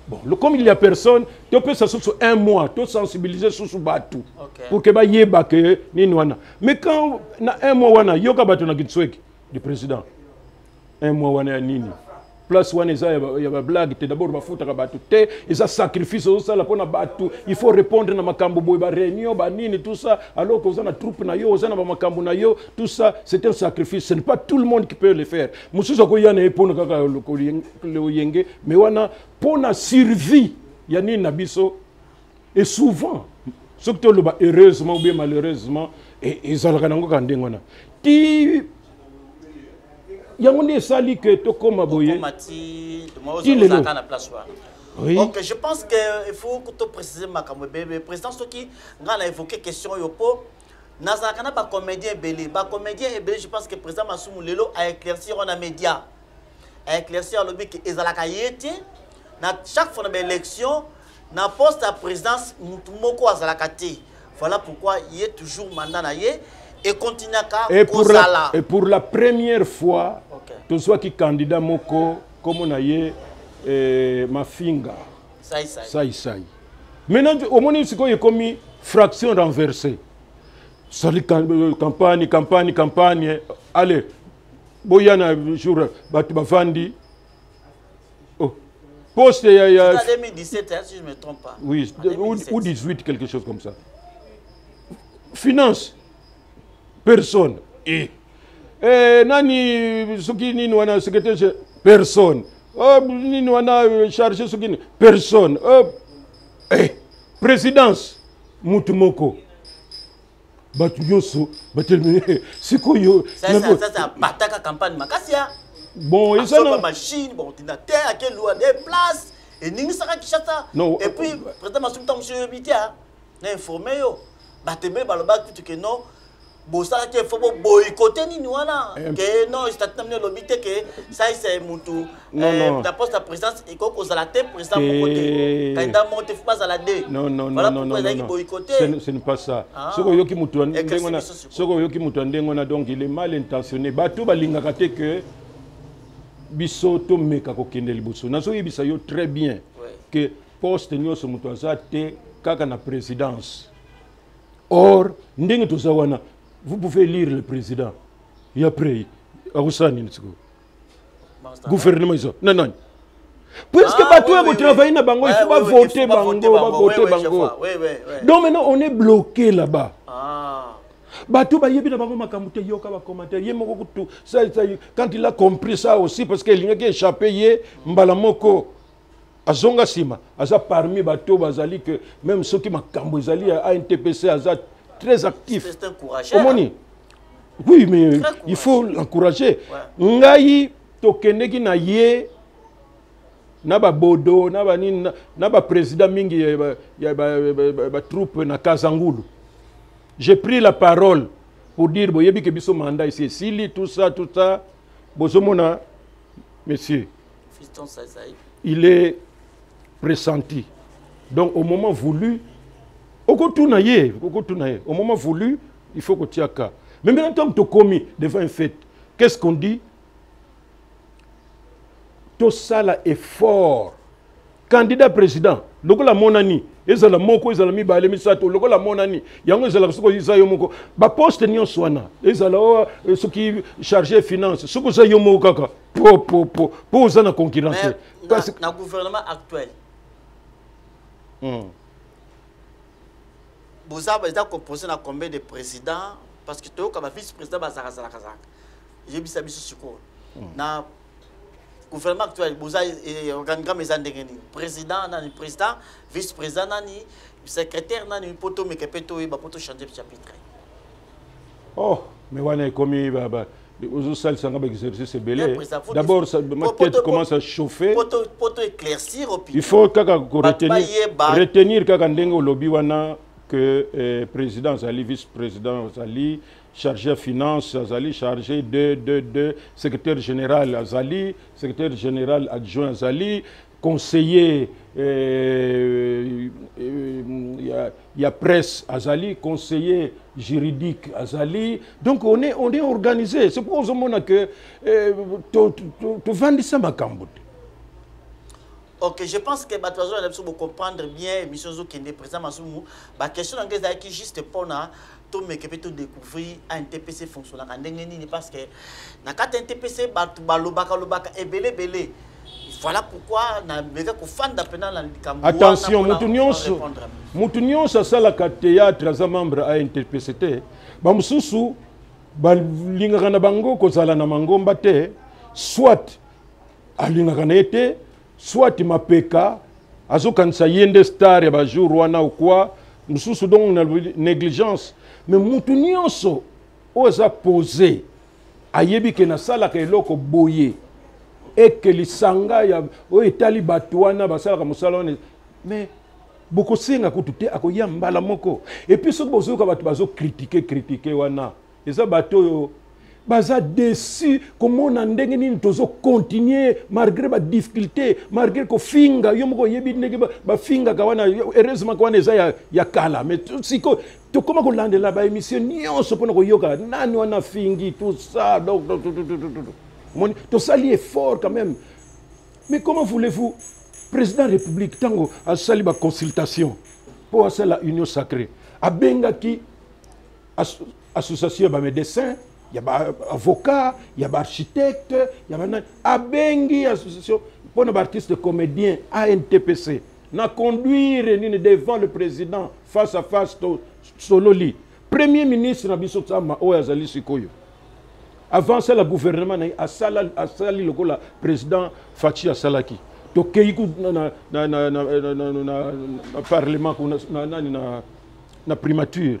Bon, comme il n'y a personne, tu peux s'asseoir sur 1 mois, tu sensibiliser sur ce bateau. Pour que tu aies un mais quand il y a 1 mois, il y a un bateau du président. 1 mois, il y a nini. Place où il y a des blagues, d'abord il faut faire des sacrifices, il faut répondre à ma réunion, tout ça, alors que vous avez une troupe, tout ça, c'est un sacrifice. Ce n'est pas tout le monde qui peut le faire. Mais pour la survie, il y a une abisso, Et souvent, ce que tu as heureusement ou bien malheureusement, et ils ont le ti yango sali que to koma boye oui. Donc je pense qu'il faut que tu précises le président Soki a évoqué question yopo nazakana ba comédien belé je pense que le président Massoumou Lelo a éclairci on a média a éclairci le but que ezalaka yete na chaque fois dans l'élection na poste à présidence moko azalaka te. Voilà pourquoi il y a toujours mandat na ye et continue à et pour la première fois tout soit qui candidat moko comme on a eu Mafinga Sai. Maintenant au moment où il y a comme fraction renversée. Sali campagne allez boyana jour batu bafandi oh poste il y a 2017 si je ne me trompe pas. Oui, ou 18 quelque chose comme ça. Finance personne et nani soki nini wana secrétaire personne nini wana chargé soki personne présidence mutumoko batuyoso batelmine sikoyo ça bataka campagne makasia bon et ça na machine bon ordinateur à quel loi des places et ningi saka kishata et puis président Massoumou monsieur Bitia na informé yo batebe baloba tout que non bosala ke faut boycotter ni wana que non statut le but que ça c'est mutu la poste à présidence et ko za la tête président côté candidat monte pas à la D non boycotter ce n'est pas ça soko yoki mutu ndengona soko yoki mutu ndengona donc il est mal intentionné bato balingaka te que biso to meka ko kende liboso nazo yebisa yo très bien que poste nyoso mutu azate kaka na présidence. Or, vous pouvez lire le président. Et après, gouvernement. Non. Puisque vous travaillez dans Bango, il faut pas voter Bango. Donc maintenant, on est bloqué là-bas. Quand il a compris ça aussi, parce qu'il a échappé, Mbalamoko. Azonga sima, aza parmi bateaux bazali que même ceux qui makambo bazali à NTPC aza très actif. C'est encouragé. Oui, mais il faut l'encourager. Ngai tokeneki na ye na ba bodo na ba nini na ba président mingi ya ba troupe na Kazangulu. J'ai pris la parole pour dire boyebi ke biso mandat ici Sili tout ça bozomona monsieur. Fiston Saïsaï. Il est pressenti. Donc au moment voulu, au moment voulu, il faut que tu aies cas. Mais maintenant, tu as commis devant un fait. Qu'est-ce qu'on dit? Tout ça là est fort. Candidat président, logo la monani, ezala moko ezala mi balemi sato, logo la monani, yango ezala soko isayo moko. Ba poste nyon swana, ezala ce qui chargé finance, soko sayo moko kaka. Pour ça na concurrence. Dans le gouvernement actuel. Vous avez composé na combien de présidents parce que tu as vice-président bazara. J'ai vu ça sur quoi. Na gouvernement actuel, vous avez organigramme les andengeni. Président, vice-président, secrétaire, poto mais kepeto et poto changer chapitre. Oh, mais voilà comme d'abord, ma tête commence à chauffer. Il faut retenir que le président Zali, vice-président Zali, chargé de finances Zali, chargé de secrétaire général Zali, secrétaire général adjoint Zali, conseiller, il y a presse Azali, conseiller juridique Azali. Donc on est organisé. C'est pour ça que tu vends ça ma camboute. Ok, je pense que vous pouvez comprendre bien mission qui est présent Massoumou. La question anglaise est juste pour tout mais que peut découvrir un TPC fonctionnant parce que na carte NTPC balobaka et belé. Voilà pourquoi attention, Moutounion, ça c'est la théâtre à membre à NTPCT. Bamsusu, Balingana Bango, Kozala Namangomba, soit à Lingaganete, soit Mapeka, azokanisa yende star ya bajour wana ou quoi mosusu donc na négligence mais mutu nyonso oyo eza posé ayebi ke nasalaka eloko boye eke lisanga ya oyo etali bato wana basalaka mosala wana mais bokosenga kutu te akoya mbala moko et puis soki bozoyoka bato bazocritique wana eza bato oyo baza déçu komona ndenge nini tozocontinue malgré badifficulté malgré kofinga yo moko oyebi ndenge bafingaka wana heureusement wana eza ya kala mais siko tokoma kolandela baémission nyonso mpona koyoka nani wana fingi tout ça donc tosali effort quand même mais comment voulez-vous président de la République tango asali ba consultation pour asala union sacrée abengaki association ba médecins il y a avocat, il y a architecte, il y a abengi association pour les artistes comédiens ANTPC. Na conduire devant le président face à face sololi. Premier ministre na biso tsama o yazali sikoyo. Avant ça le gouvernement a sali le président Fachi Asalaki. To keiku na parlement na primature.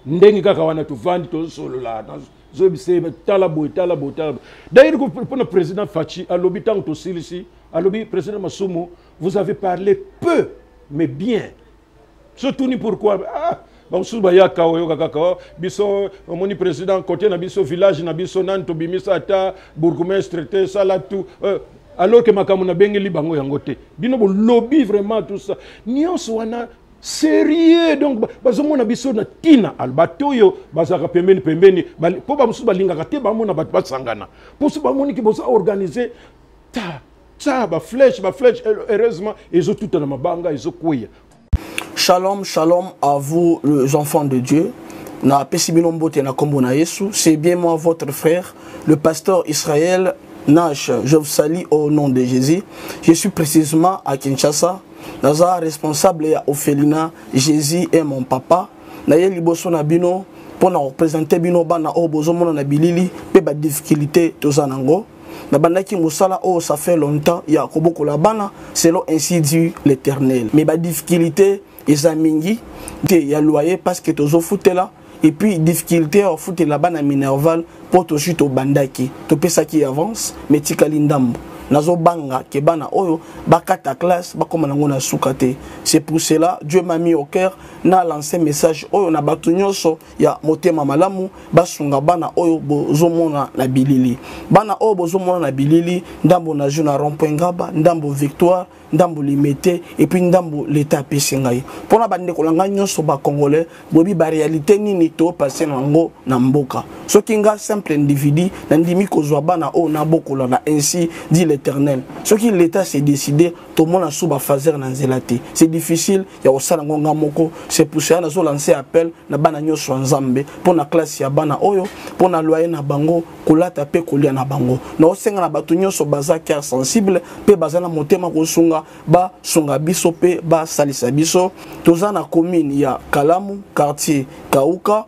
Ndengi kaka wana tuvandi to solo la. D'ailleurs, pour le président Fachi, à l'hôpital à l'hôpital président Masumu, vous avez parlé peu, mais bien. Surtout pourquoi biso moni président côté na biso village na biso nanto bimisa ata bourgmestre te sala tout alors que makamu na bengeli bango yangote bino bo lobby vraiment tout ça nyonso wana sérieux donc bazomona biso na tina albatoyo bazaka pembeni po ba musu balingaka te bamona bato basangana po so bamoni ki boza organiser ba flèche heureusement ezo tout na mabanga ezo kuya. Shalom à vous les enfants de Dieu. Na pesibino mbote na kombo na Yesu, c'est bien moi votre frère le pasteur Israël Nash. Je vous salue au nom de Jésus. Je suis précisément à Kinshasa. Naza responsable ya Ophelina, Jésus est mon papa. Na ye liboso na bino pour représenter bino bana o bozomona na bilili pe ba difficulté tozanango. Na bandaki musala o ça fait longtemps ya koboko la bana selon ainsi dit l'Éternel. Mais ba difficulté ezamingi te ya loyer parce que tozo futela et puis difficulté au futela bana minerval pour to chute au bandaki. To pesa qui avance mais tikali ndambo. Nazo banga ke bana oyo bakata classe bakoma nango na sukate. C'est pour cela Dieu m'a mis au cœur na lancé message oyo na batu nyonso ya motema malamu basunga bana oyo bozomona na bilili. Bana oyo bozomona na bilili ndambo na juna rond-point Ngaba, ndambo Victoire, ndambo Limete et puis ndambo l'état pesingai. Pona bande kolanga nyonso ba congolais bobi ba réalité nini to passer nango na mboka. Soki nga simple individu na ndimi kozwa bana oyo na bokola na ainsi dit l'Éternel. Ce qui l'État s'est décidé, tout le monde a sous fazer na nzelate. C'est difficile, il y a aussi ngonga moko. C'est pour ça que nous lancé appel na bana nyoso nzambe pour na classe ya bana oyo, pour na loyer na bango, kolata pe kolia na bango. Na osenga na batu nyoso baza cœur sensible, pe baza na motema kosunga ba sunga biso pe ba salisa biso. Toza na commune ya Kalamu, quartier Kauka,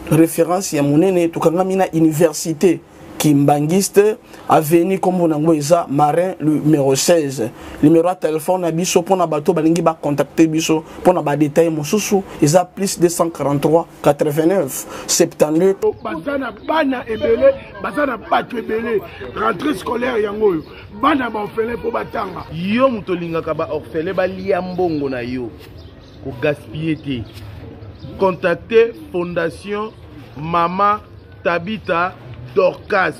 référence ya monene tukanga mina université Kimbangiste, avenue comme on a Marin, le numéro 16. Numéro de téléphone, biso pour na bateau, balingi ba contacter biso pour na ba détail mon sousou, ils a plus 243 89 72. Bazana bana ebele, bazana batu ebele, rentrée scolaire yango. Bana ba orphelin pour batanga. Yo mutolinga ka ba orphelin ba liambongo na yo. Ko gaspiller te. Contacter Fondation Mama Tabita Dorcas.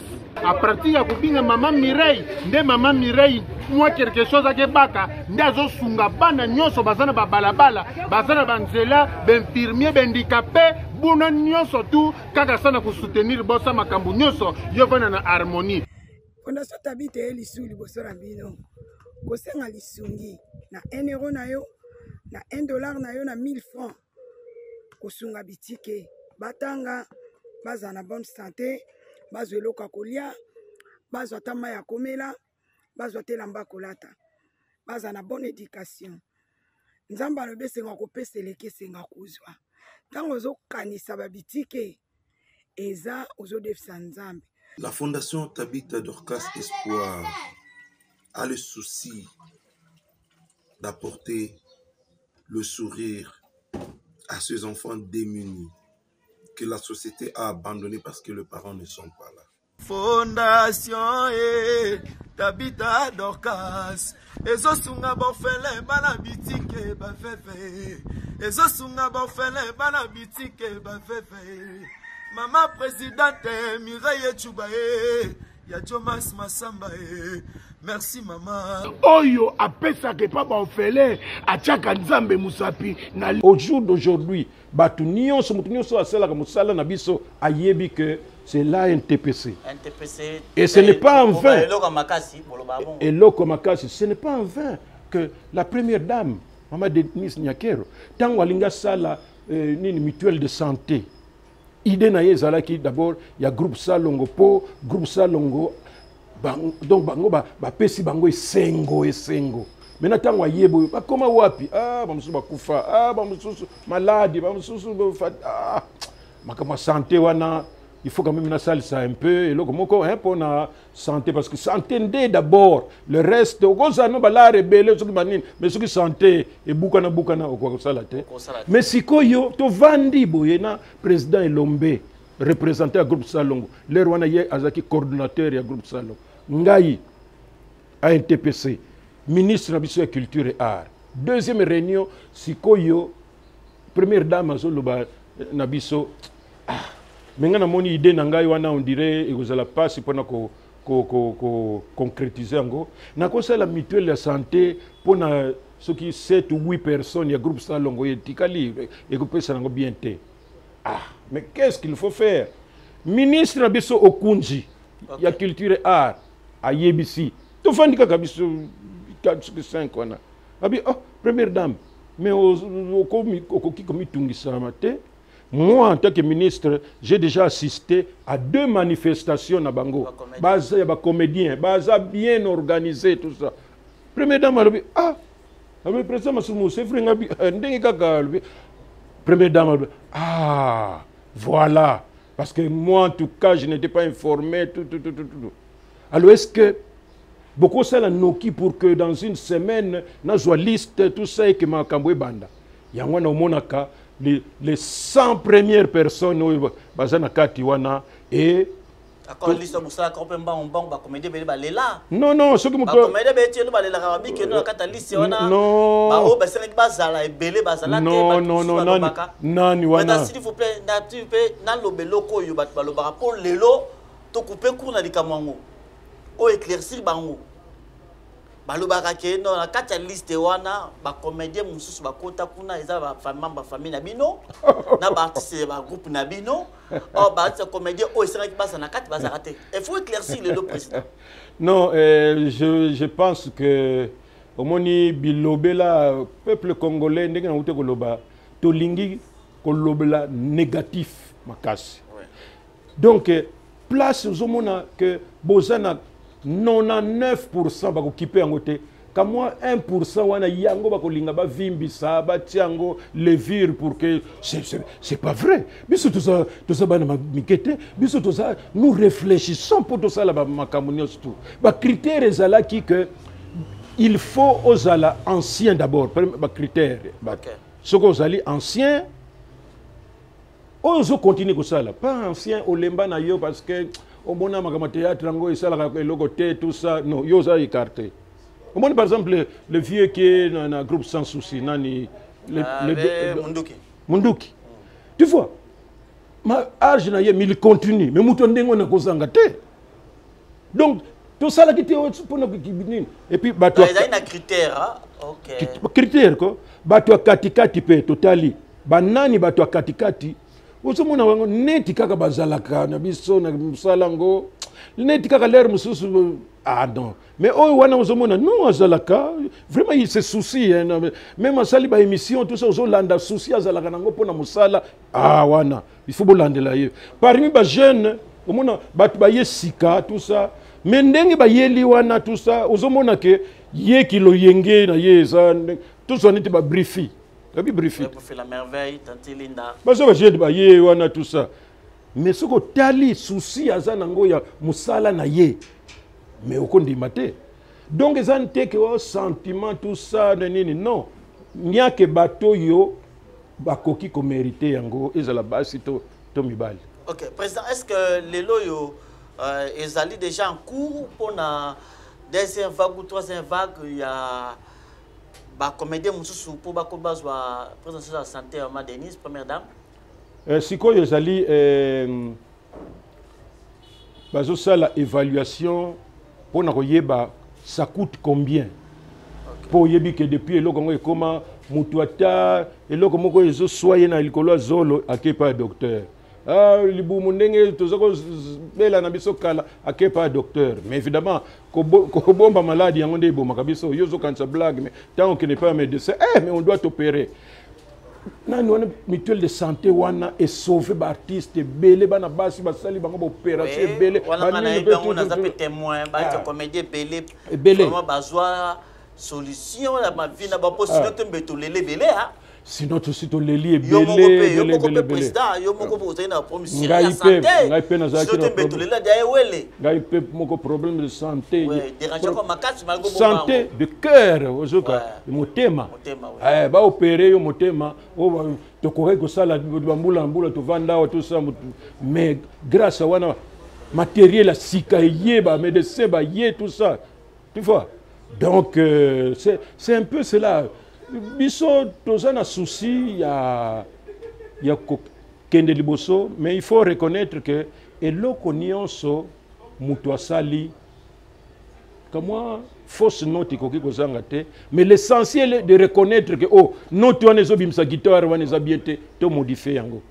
À partir ya kubinga Mama Mireille, nde Mama Mireille moi quelque chose à Kebaka, ndazo sunga bana nyonso bazana ba balabala, bazana banzela, benfirmier, handicapé, buna nyonso tout kaka sana ko soutenir bossa makambu nyonso yo vana na harmonie. Fondation Tabita elisu liboso na bino. Kosenga lisungi na 1 euro na yo, na 1 dollar na yo na 1000 francs. Kosunga bitike, batanga bazana bonne santé. Bazwa eloka kolia, bazwa tama ya komela, bazwa telamba kolata, bazwa na bonne éducation. Nzamba alobi senga kopesa eleke senga kozwa. Tango ozokanisa babitike eza ozodefisa nzambe. La Fondation Tabita Dorcas Espoir a le souci d'apporter le sourire à ces enfants démunis que la société a abandonnés parce que les parents ne sont pas là. Fondation Tabita Dorcas Ezo sunga bofele bana bitike bafefe Ezo sunga bofele bana bitike bafefe Mama présidente Mireille Chubae Ya Jomas Masamba Merci maman. Oyo apesa ke pa bofele achaka nzambe musapi na au jour d'aujourd'hui batu nyonso mutu nyonso asala ka musala na biso ayebi que c'est là NTPC. NTPC. Et ce n'est pas en vain. Et Loko Makasi, ce n'est pas en vain que la première dame, Maman Denis Nyakero, tant walinga sala une mutuelle de santé. Idée na yezala qui d'abord il y a groupe Salongo po, groupe Salongo donc bango ba pesi bango esengo. Maintenant tant wayebo ba koma wapi ba musu ba kufa ba musu malade ba musu makama santé wana. Il faut quand même ça un peu et là comment hein pour la santé parce que santé d'abord le reste au cause no bala rebelle ce qui manine mais ce qui santé et bukana au quoi ça la tête mais sikoyo to vandi boyena président Elombe représenté à groupe Salongo le rwana ye azaki coordinateur ya groupe Salongo ngai à NTPC ministre de la culture et art deuxième réunion sikoyo première dame azoloba nabiso mais on a mon idée nangai wana on dirait et vous allez passer pour concrétiser ango na ko la mutuelle de santé pour na ceux qui 7 ou 8 personnes il y a groupe Salongo et tikali et que peut ça bien té mais qu'est-ce qu'il faut faire ministre abiso okunji il y a culture et art à Yebisi to fandi kaka biso 4-5 wana abi première dame mais au komi tungisa maté. Moi, en tant que ministre, j'ai déjà assisté à 2 manifestations à Bango. Baza ya ba comédien, baza bien organisé tout ça. Première dame a dit le président Masumu c'est vrai ngabi ndenge kaka. Première dame a dit voilà parce que moi en tout cas je n'étais pas informé tout. Alors est-ce que beaucoup ça la noki pour que dans une semaine na soit liste tout ça et que ma kambwe banda. Yango na monaka les 100 premières personnes et non ce que balobaka ke no na kati ya liste wana ba comédien mususu ba kota kuna eza ba famille na bino na ba artiste ba groupe na bino ba artiste comédien o esera ki basa na kati bazaka te il faut éclaircir le président. Non je pense que au moni bilobela peuple congolais ndenge na ute koloba to lingi kolobela négatif makasi donc place ozomona que bozana 99% bako kipe yango te ka moi 1% wana yango bako linga ba vimbisa ba tiango levure pour que c'est pas vrai biso tout ça bana mikete biso tout ça nous réfléchissons pour tout ça la makamuni surtout ba critères ezala qui que il faut ozala ancien d'abord ba critère ce que ozali ancien ozo continuer ko ça là pas ancien olemba na yo parce que au bon théâtre tout ça non yo ça écarté au moins par exemple le vieux qui est dans un groupe sans souci nani Munduki tu vois ma âge na il continue mais muto ndengo na kozanga te donc tout ça là qui était pour et puis bato il y a un critère OK critère ko bato katikati pe totali banani bato katikati Uzomona wango neti kaka bazalaka na biso na musalango neti kaka l'air mususu non mais oh wana uzomona non azalaka vraiment il se soucie même asali ba émission tout ça uzolanda souci azalaka nango pona musala wana il faut bolandela ye parmi ba jeunes umona batu ba yesika tout ça mais ndenge ba yeli wana tout ça uzomona ke ye kilo yenge na yeza tout ça neti ba briefi pour faire la merveille, Tante Linda. Tout ça. Mais ce que tali souci azanango ya musala na ye. Mais au kondi mate. Donc ils ont été que sentiment tout ça non. Il n'y a que bateau yo bakoki ko mérité yango ezala basi to mibali. OK, président, est-ce que les loyo ils allaient déjà en cours pour la deuxième vague ou troisième vague, il y a comédien mususu pour ba ko bazwa président de la santé à Denise première dame. Siko ils allaient bazo ça la évaluation pour na koyeba ça coûte combien. Pour yebi que depuis eloko ngo ekoma mutu ata eloko moko ezo soye na likolo zolo akepa docteur. Ah libu mundenge tozako bela na biso kala akepa docteur. Mais évidemment ko bomba maladie yango nde boma kabiso yozo kansa blague mais tant qu'on n'est pas médecin mais on doit t'opérer. Nani wana mutuelle de santé wana est sauvé ba artiste belé bana basi basali bango opération belé wana na ebe on a zapé témoin ba comédien belé vraiment bazwa solution la ma vie na ba possibilité mbeto lele belé ha sinon tout sito leli e belé yo moko président yo moko bozo na promission ya santé ngai pe na zaki na mbeto lele da ewele ngai pe moko problème de santé dérangeant comme makati malgo santé de cœur ozoka motema ba opérer yo motema o to koreko sala mbula to vanda tout ça mais grâce à wana matériel la sika yeba médecin ba yé tout ça tu vois. Donc c'est un peu cela. Biso toza na souci ya kende liboso, mais il faut reconnaître que eloko nyonso mutu asali comme fausse note ikoki kozanga te, mais l'essentiel est de reconnaître que oh note wana ezobimisa guitare wana ezabiete to modifier yango.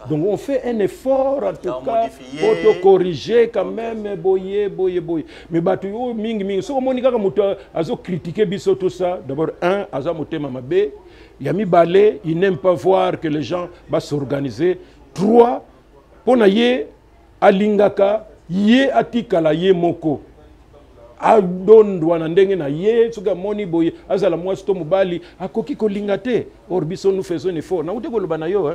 Donc on fait un effort en tout cas pour te corriger quand même boye. Mais batu yo mingi so moni kaka muto azo critiquer biso tout ça. D'abord un aza motema mabe, yami balé, il n'aime pas voir que les gens va s'organiser. 3 pona ye alingaka ye atikala ye moko. Adondwa na ndenge na ye suka moni boye azala mwasi to mobali akoki kolinga te. Or biso nous faisons un effort. Na uteko loba na yo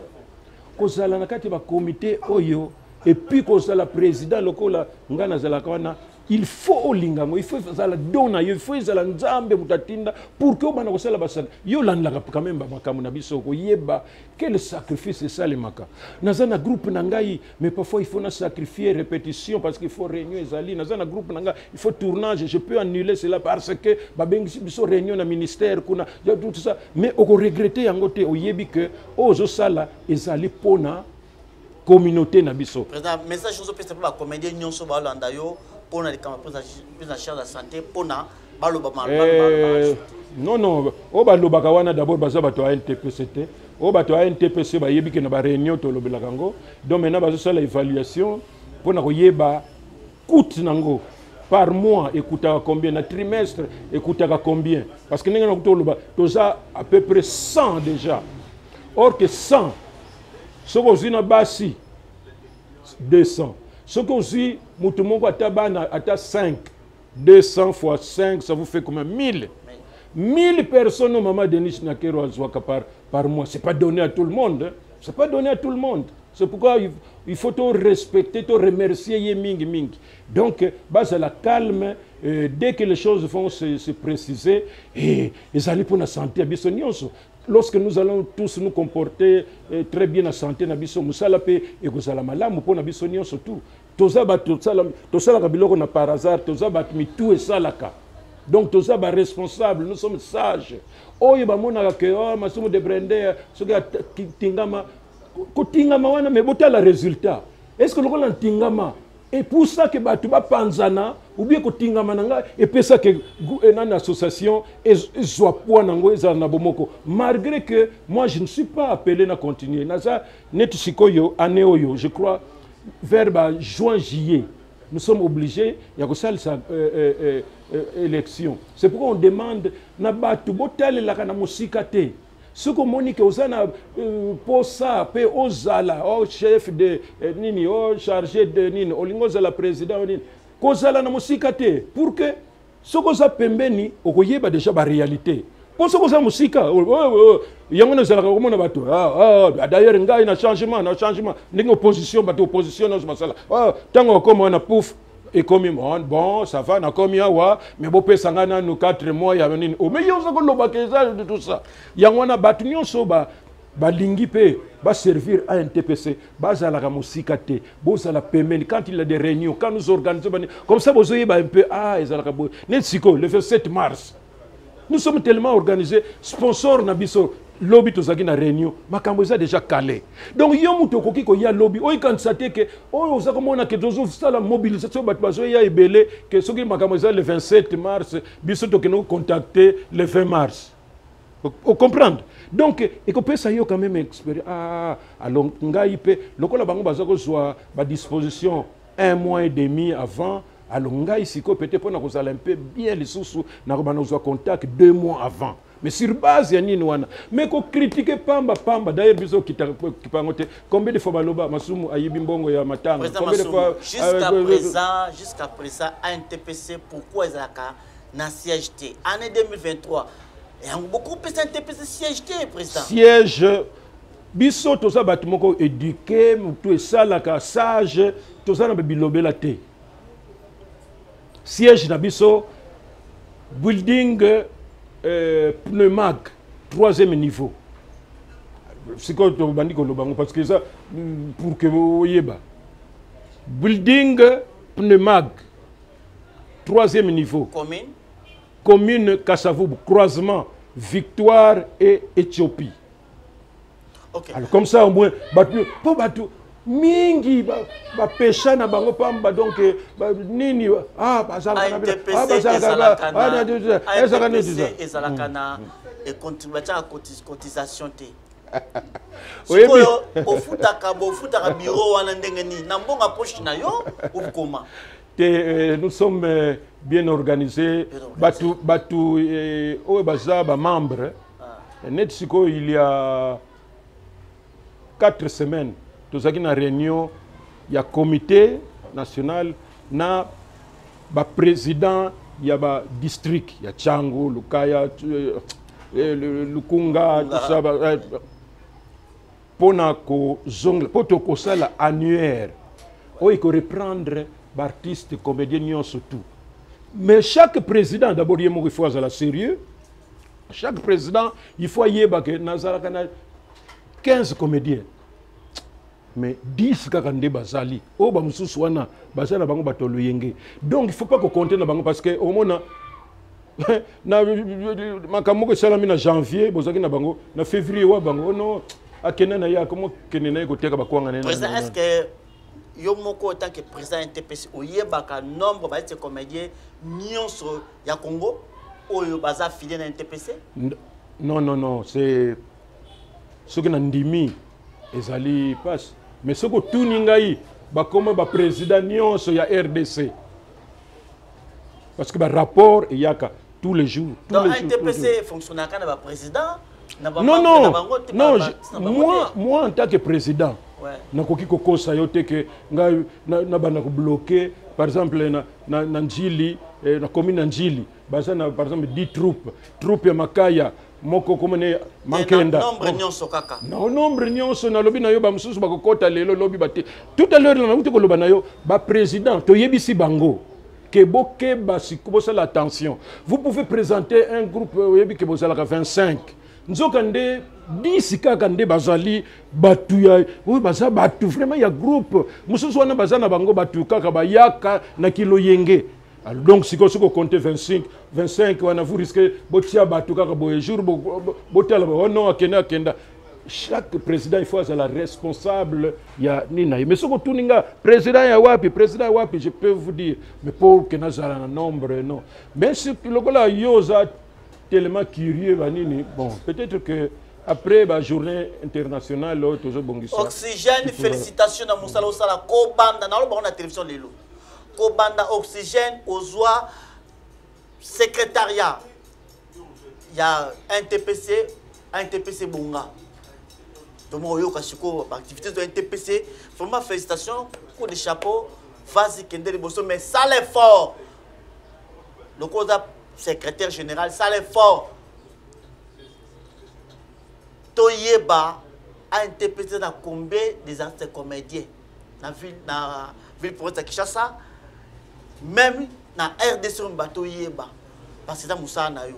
kozala na kati ba comité oyo et puis kozala président lokola ngana zala kana il faut olingango il faut zala dona yo il faut zala nzambe mutatinda pour que bana kosala basala yo landaka quand même ba makamu na biso ko yeba quel sacrifice c'est ça les maka nazana groupe na ngai mais parfois il faut na sacrifier répétition parce qu'il faut réunion ezali nazana groupe na ngai il faut tournage je peux annuler cela parce que ba bengi biso réunion na ministère kuna ya tout ça mais on regretter yango te oyebi que ozo sala ezali pona communauté na biso. Président message ozo pesa ba comédien nyonso ba landa yo pona les campagnes prise en charge de la santé pona baloba mal. Non o balobaka wana d'abord baza bato a NTPCT o bato a NTPC ba yebi ke na ba réunion to lobela kango donc maintenant bazo sala évaluation pona ko yeba coûte nango par mois écoutaka combien na trimestre écoutaka combien parce que ninga na kuto loba toza à peu près 100 déjà or que 100 soko zina basi 200 soko zi mutu moko atabana ata 5 200 fois 5 ça vous fait combien 1000 personnes au Maman Denis Nakero azwaka par mois. C'est pas donné à tout le monde. Hein. C'est pas donné à tout le monde. C'est pourquoi il faut te respecter, te remercier mingi. Donc, base à la calme, dès que les choses vont se préciser, et ils allaient pour la santé à Bissonionso. Lorsque nous allons tous nous comporter très bien à la santé, nous allons et vous allez malamu pour la Bissonionso tout. Tozaba kabiloko na par hasard, tozaba tout et salaka. Donc tous ça responsable, nous sommes sages. Oye ba mona ke masumu de brender soka tingama ko tingama wana me bota la résultat. Est-ce que le tingama et pour ça que batu ba panzana ou bien ko tingama nanga et puis ça que une association et soit poa nango ezana bomoko. Malgré que moi je ne suis pas appelé à continuer. Naza net sikoyo année oyo, je crois vers juin juillet. Nous sommes obligés, il y a que ça élection. C'est pourquoi on demande nabatu botale la kana musikate. Ce que Monique Ozana pour ça, pe Ozala, au chef de nini, au chargé de nini, au lingoza la président nini, kozala na musikate pour que ce que ça pembeni okoyeba déjà ba réalité. Pour ce que ça musika, yango zala ko mona bato. D'ailleurs ngai na changement, ndingo opposition bato opposition na masala. Tango comme on a pouf et comme bon ça va na comme yawa mais bo pesa ngana no 4 mois ya nini o mais yo ko loba keza de tout ça yango na batunyo so ba balingi pe va servir à un TPC bazala ka musika te bozala pemeni quand il a des réunions quand nous organisons comme ça bozoye ba un peu ezala ka bo netsiko le 27 mars nous sommes tellement organisés sponsor na biso lobby tozaki na réunion makambo eza déjà calé donc yo muto koki ko ya lobby oyi kansate ke oyo oza komona ke tozo sala mobilisation bat bazo ya ebele ke soki makambo eza le 27 mars biso tokeno contacter le 20 mars vous comprendre donc et que ça yo quand même expérience alors ngai pe lokola bango bazako soit ba disposition 1 mois et demi avant alors ngai siko peut-être pour na kozala un peu bien les sous na bana ozwa contact 2 mois avant mais sur base ya nini wana mais ko critiquer pamba d'ailleurs biso kipangote combien de fois baloba masumu ayibi mbongo ya matanga combien de fois jusqu'à présent ANTPC pourquoi ezaka na siège T année 2023 et beaucoup de NTPC siège T président siège biso toza bato moko éduqué mutu esalaka sage toza na bilobela te siège na biso building pneumag 3e niveau c'est quoi tu bandi ko lobango parce que ça pour que oyeba building pneumag 3e niveau commune Kassavoub croisement Victoire et Éthiopie. Okay. Alors comme ça au moins pour batu mingi ba pesha na bango pamba donc nini bazala na ezalakana et contribution à cotisation te oui au futaka bureau wana ndenge ni na mbonga poche na yo ou comment nous sommes bien organisés batu oyo baza ba membre net siko il y a 4 semaines tozaki na réunion ya comité national na ba président ya ba district ya Changu Lukaya Lukunga tout ça pona ko zongle poto ko sala annuaire o il faut reprendre artiste comédien nyonso surtout mais chaque président d'abord il faut avoir sérieux chaque président il faut yeba que nazala kana 15 comédiens mais 10 kaka nde bazali o ba mususu wana bazana bango batolo yenge donc il faut pas qu'on compte na bango parce que au mona na makamoko salami na janvier bozaki na bango na février wa bango non akena na ya comment kenena ekoteka bakwanga nena est-ce que yo moko tant que président NTPC oyebaka nombre ba comédien nyonso ya Congo oyo baza filié na NTPC non c'est ce que na ndimi ezali passe mais ce que tout ningai ba comme ba président nyonso ya RDC parce que ba rapport et yaka tous les jours donc NTPC fonctionne quand ba président moi en tant que président nakoki kokosa yo te ke ngai na bana ko bloquer par exemple na Njili na commune Njili baza na par exemple 10 troupes ya makaya moko komene mankenda nombre nyonso kaka nombre nyonso na lobi na yo ba mususu ba kokota lelo lobi bate tout à l'heure na uti ko loba na yo ba président to yebisi bango que boke basiko ça l'attention vous pouvez présenter un groupe yebi ke bozala ka 25 nzokande 10 kaka nde bazali batu ya oui baza batu vraiment ya groupe mususu wana baza na bango batu kaka bayaka na kilo yenge alors donc si ko compter 25 wana vous risquez botia batu kaka boye jour botala non akenda chaque président il faut être la responsable ya nina mais soko tuninga président ya wapi je peux vous dire mais pour que nazala na nombre non mais si lokola yoza tellement curieux banini bon peut-être que après la journée internationale toujours bongisa Oxygène félicitations à Moussala Osala Kobanda na lo na télévision lelo Kobanda Oxygène ozwa secrétariat il y a un TPC bonga donc yo kasiko activité de NTPC vraiment félicitations coup de chapeau vas-y kende liboso mais ça l'effort le cause secrétaire général ça l'effort toyeba a interprété dans combien des artistes comédiens dans ville province de Kinshasa même na RDC on bateau yeba parce que ça Moussa na yo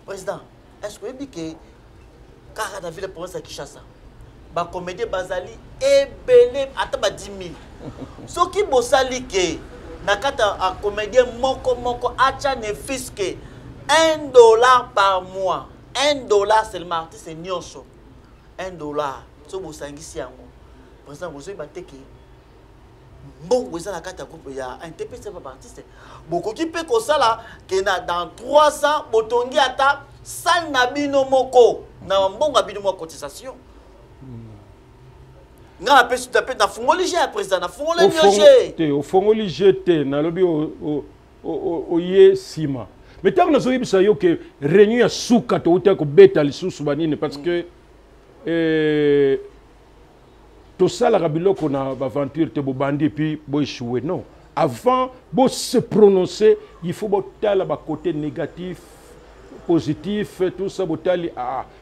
président est-ce que vous que car dans ville province à Kinshasa ba comédie bazali ebele ata ba 10 000 ce qui bosali ke na kata a comédien moko acha ne fisque $1 par mois. $1 seulement, artiste c'est nyonso. $1. So bosangisi yango. Par exemple, vous avez que bon, vous avez la carte groupe ya NTPC pas artiste. Beaucoup qui peut que ça là que dans 300 botongi ata sal na bino moko na mbonga bino moko cotisation. Na pe su taper na fongoli je président na fongoli je. Au fongoli jeté na lobi o ye sima. Mais tant que nous avons dit que réunion à souka to uta ko beta lisusu banine parce que tout ça la biloko na aventure te bo bandi puis bo échouer non. Avant de se prononcer, il faut botter la côté négatif, positif, tout ça botter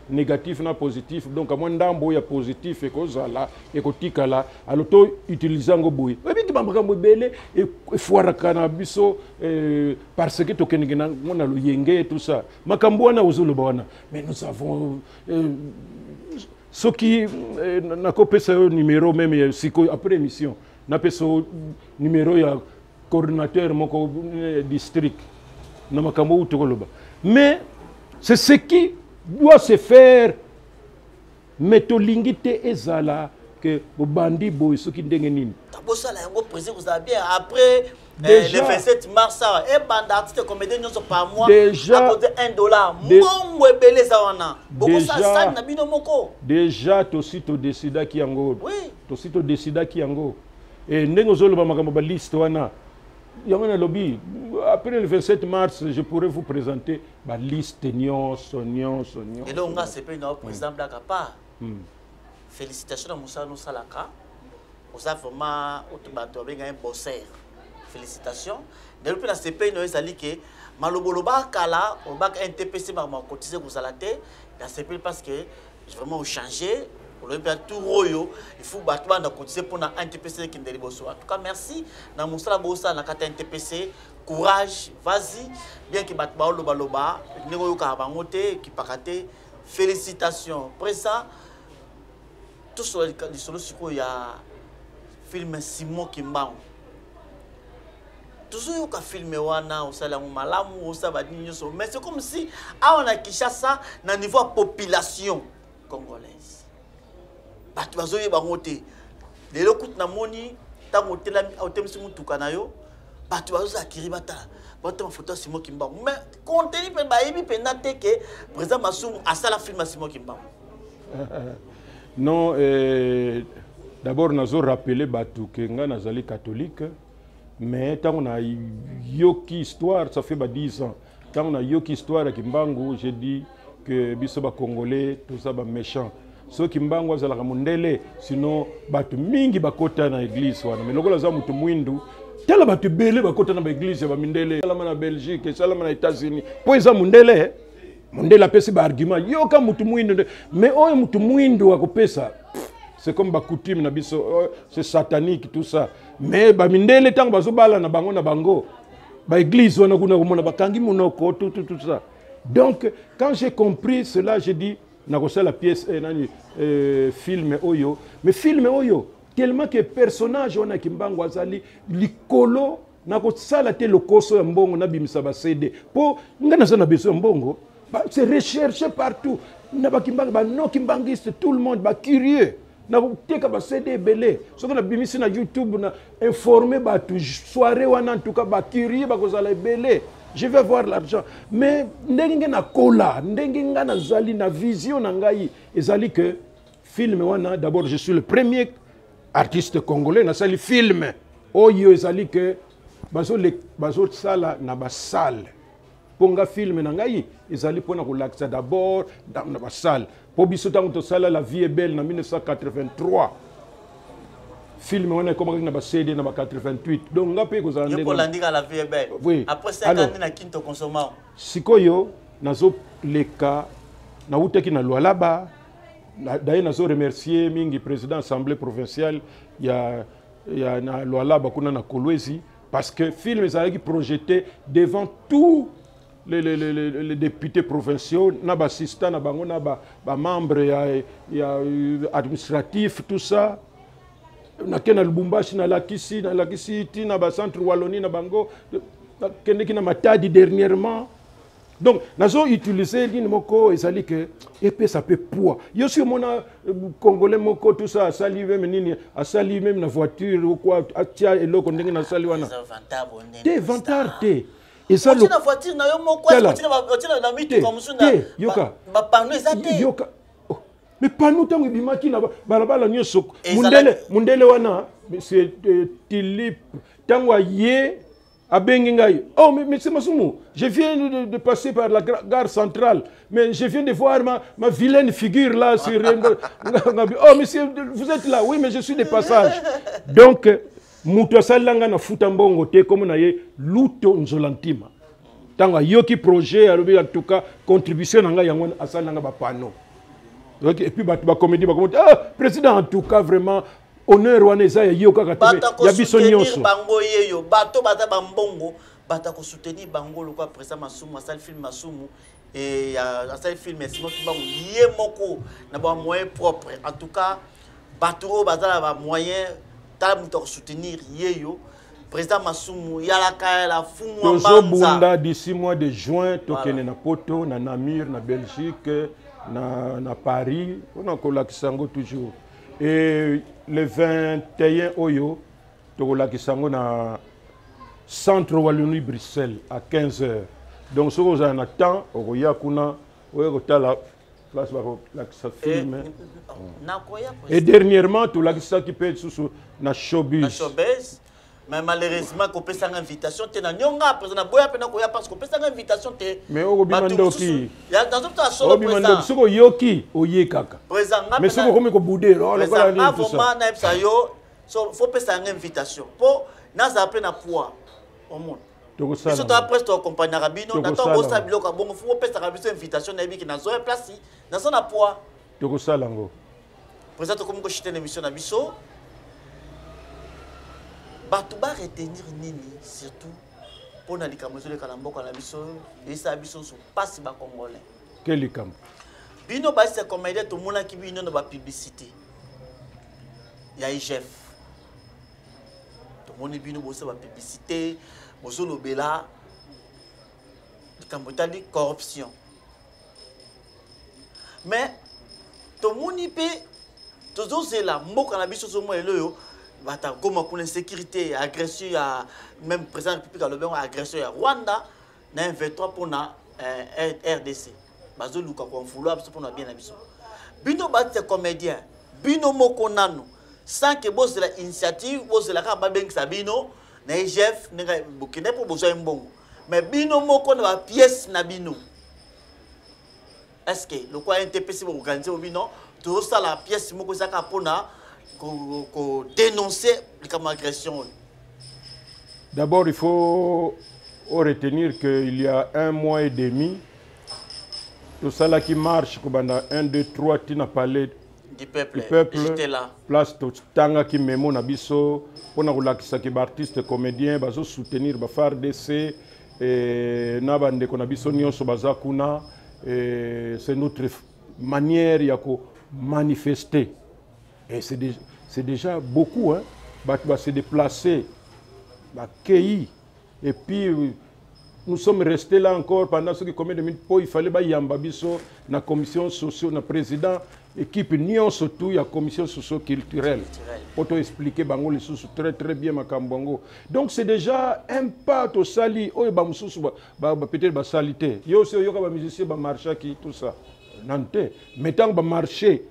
négatif na positif. Donc à moins d'ambo ya positif et cause là et kotika là alors to utilisant go boy. Oui qui bamba mo belé et foira kana biso parce que to kenigena mona lo yenge tout ça. Makambo na uzulu bana. Mais nous avons ce qui n'a pas ce numéro même après émission. N'a pas ce numéro ya coordinateur moko district. Na makambo utokoloba. Mais c'est ce qui doit se faire. Mais to lingite ezala que bandi boy ce qui ndenge nini. Tabosa la yango président vous avez bien après le 27 mars et bande artiste comédien nous par mois déjà, à côté $1. Mon webele zawana. Beaucoup ça ça na bino moko. Déjà to sito décida ki yango. Oui. To sito décida ki yango. Et ndenge zolo makambo ba liste wana. Yangana lobby après le 27 mars je pourrais vous présenter ma liste nyonso. Et donc on a c'est pas président Black part. Félicitations à Moussa Salaka. Vous avez vraiment un bosseur. Félicitations. Depuis la CP, nous avons dit que Maloboloba Kala, on va NTPC m'a cotisé pour Salate. La CP parce que vraiment changé. Pour le tout royo, il faut battre dans cotiser pour un NTPC qui ne bosso. En tout cas, merci. Na Moussa Bossa na kata NTPC. Courage, vas-y. Bien que batte loba, négo karabangote, qui pakate. Félicitations. Après ça, tout sur les solutions, il y a film Simon Kimbangu. Tout ce qui a filmé wana au salamu malamu au sabadini so mais c'est comme si on a Kinshasa na niveau population congolaise. Batu bazoye bangote. Lelo kut na moni tango tela autemsi mutuka na yo. Batu bazoza kiribata. Batu ma photo Simon Kimbangu. Mais contenu pe ba yebi pe nate que président Massoum a ça la film Simon Kimbangu. Non d'abord nazo rappeler batu que nga nazali catholique. Mais tant qu'on a yoki histoire, ça fait 10 ans. Tant qu'on a yoki histoire à Kimbangu, j'ai dit que bisoba congolais, tout ça va méchant. Ceux qui Kimbangu za la mundele, sinon batu mingi bakota na église wana. Mais lokola za mutu mwindu, tela batu bele bakota na église ya mindele. Salama na Belgique, salama na États-Unis. Po za mundele, mundele apesi ba argument. Yo ka mutu mwindu, mais oyo mutu mwindu akopesa. C'est comme la coutume, c'est satanique, tout ça. Mais mindele tant bazo bala na bango, ba église wana kuna komona bakangi monoko tout ça. Donc quand j'ai compris cela, j'ai dit na ko la pièce film oyo, mais film oyo tellement que personnage wana Kimbangu azali likolo na ko sala te lokoso ya mbongo na bimisa ba CD. Po ngana sana beso mbongo, c'est recherché partout. Na ba Kimbangu ba no kimbangiste tout le monde ba curieux. Na teka ba CD belé so na bimisi na YouTube na informer ba tout soirée wana en tout cas ba curieux ba kozala belé je vais voir l'argent mais ndenge na kola ndenge ngana zali na vision na ngai ezali que film wana d'abord je suis le premier artiste congolais na sali film oyo ezali que bazo sala na ba salle ponga film na ngai ezali pona ko laksa d'abord dans na ba salle. Pour bisotango to sala La vie est belle en 1983. Film on a commencé na ba CD na ba 88. Donc ngapé ko zande. Yo landika La vie est belle. Oui. Après 5 ans na kinto consommant. Sikoyo nazo leka na utaki na Lualaba. D'ailleurs nazo remercier mingi président assemblée provinciale ya na Lualaba kuna na Kolwezi parce que le film est projeté devant tous les députés provinciaux, les assistants, les membres administratifs, tout ça. Na kena Lubumbashi na Lakisi na ba centre Wallonie na bango kende kina Matadi dernièrement. Donc nazo utiliser une moko ezali que épée ça peut poids. Yo sur mon congolais moko tout ça sali même nini a sali même na voiture ou quoi atia eloko ndenge na sali wana. Te vantarte. Et ça la voiture na yo moko otina na miti comme ça na ba pano ezate. Yoka. Mais pas nous tant que bimaki na balabala nyoso mundele wana c'est Tilip tangwa ye abengingai. Oh mais c'est Masumu, je viens de passer par la gare centrale, mais je viens de voir ma vilaine figure là sur oh monsieur vous êtes là, oui mais je suis de passage. Donc muto salanga na futambongo te comme na ye luto nzolantima tangwa yoki projet en tout cas contribution nanga yango asalanga ba pano. Et puis, la comédie, ah, président, en tout cas, vraiment, honneur, il y a bisogno. Bata ko soutenir bango le quoi président Masumu asal film Masumu et asal film sinon tu bango yé moko na ba moyen propre en tout cas baturo bazala ba moyen tal muto soutenir yé yo président Masumu yala ka la fumu banza d'ici mois de juin tokene na Poto na Namur na Belgique na Paris, on a Kolakisango toujours. Et le 21 Oyo, Kolakisango na centre Wallonie Bruxelles à 15h. Donc ce qu'on a temps, on y a la place ça filme. Et dernièrement, tout la qui peut être sous na showbiz. Mais malheureusement, qu'on peut faire une invitation, tu as nyonga président boya pena koya parce qu'on peut faire une invitation te. Mais au bimandoki. Ya dans un temps solo président. Soko yoki oye kaka. Président mais soko comme ko boudé oh la kola ni tout ça. Na epsa yo so faut faire une invitation. Po na za pe na poids au monde. Donc ça. Surtout après to accompagner Rabino, na to bossa biloko bon faut faire une invitation na bi ki na zo place na so na poids. Donc ça lango. Président comme ko chiter l'émission na biso. Batouba retenir nini surtout pour na likamozo le kalamboka na biso et ça biso so passe ba congolais. Quel likam? Bino ba c'est comédien tout mona ki bino na ba publicité. Ya IGF. Tout moni bino bo ba publicité, bozo lobela likamotali corruption. Mais tout moni pe tozo zela mboka na biso so mo eloyo. Comme pour l'insécurité, agression, même président de la République à l'Obéon, agression à Rwanda, na 23 pour la RDC. Bazo luka kwa mfulu abso pour na bien abiso. Bino bat comédien, bino moko nanu, sans que boss de la initiative, boss de la ka babeng sabino, na IGF, na Burkina pour besoin mbongo. Mais bino moko na ba pièce na bino. Est-ce que le quoi NTPC pour organiser au bino, tout ça la pièce moko saka pona dénoncer l'agression. D'abord, il faut retenir qu'il y a 1 mois et demi, tout ça là qui marche, pendant 1, 2, 3, tu n'as parlé du peuple. J'étais là. Place tout tanga qui mémo nabiso, on a relaxé qui artiste comédien, bazo soutenir ba faire DC et na bande ko nabiso nyonso bazakuna et c'est notre manière ya ko manifester. Et c'est déjà beaucoup, hein. Va se déplacer, va cueillir. Et puis, nous sommes restés là encore pendant ce qui combien de minutes. Il fallait que Yambabiso, la commission sociale, le président, équipe Nyon surtout, la commission socio-culturelle. Pour expliquer bango les sous très très bien Makambongo. Donc c'est déjà un pas au sali, peut-être ba salité. Yo aussi yo ka musicien ba marcher qui tout ça. Nanté, mais tant ba marcher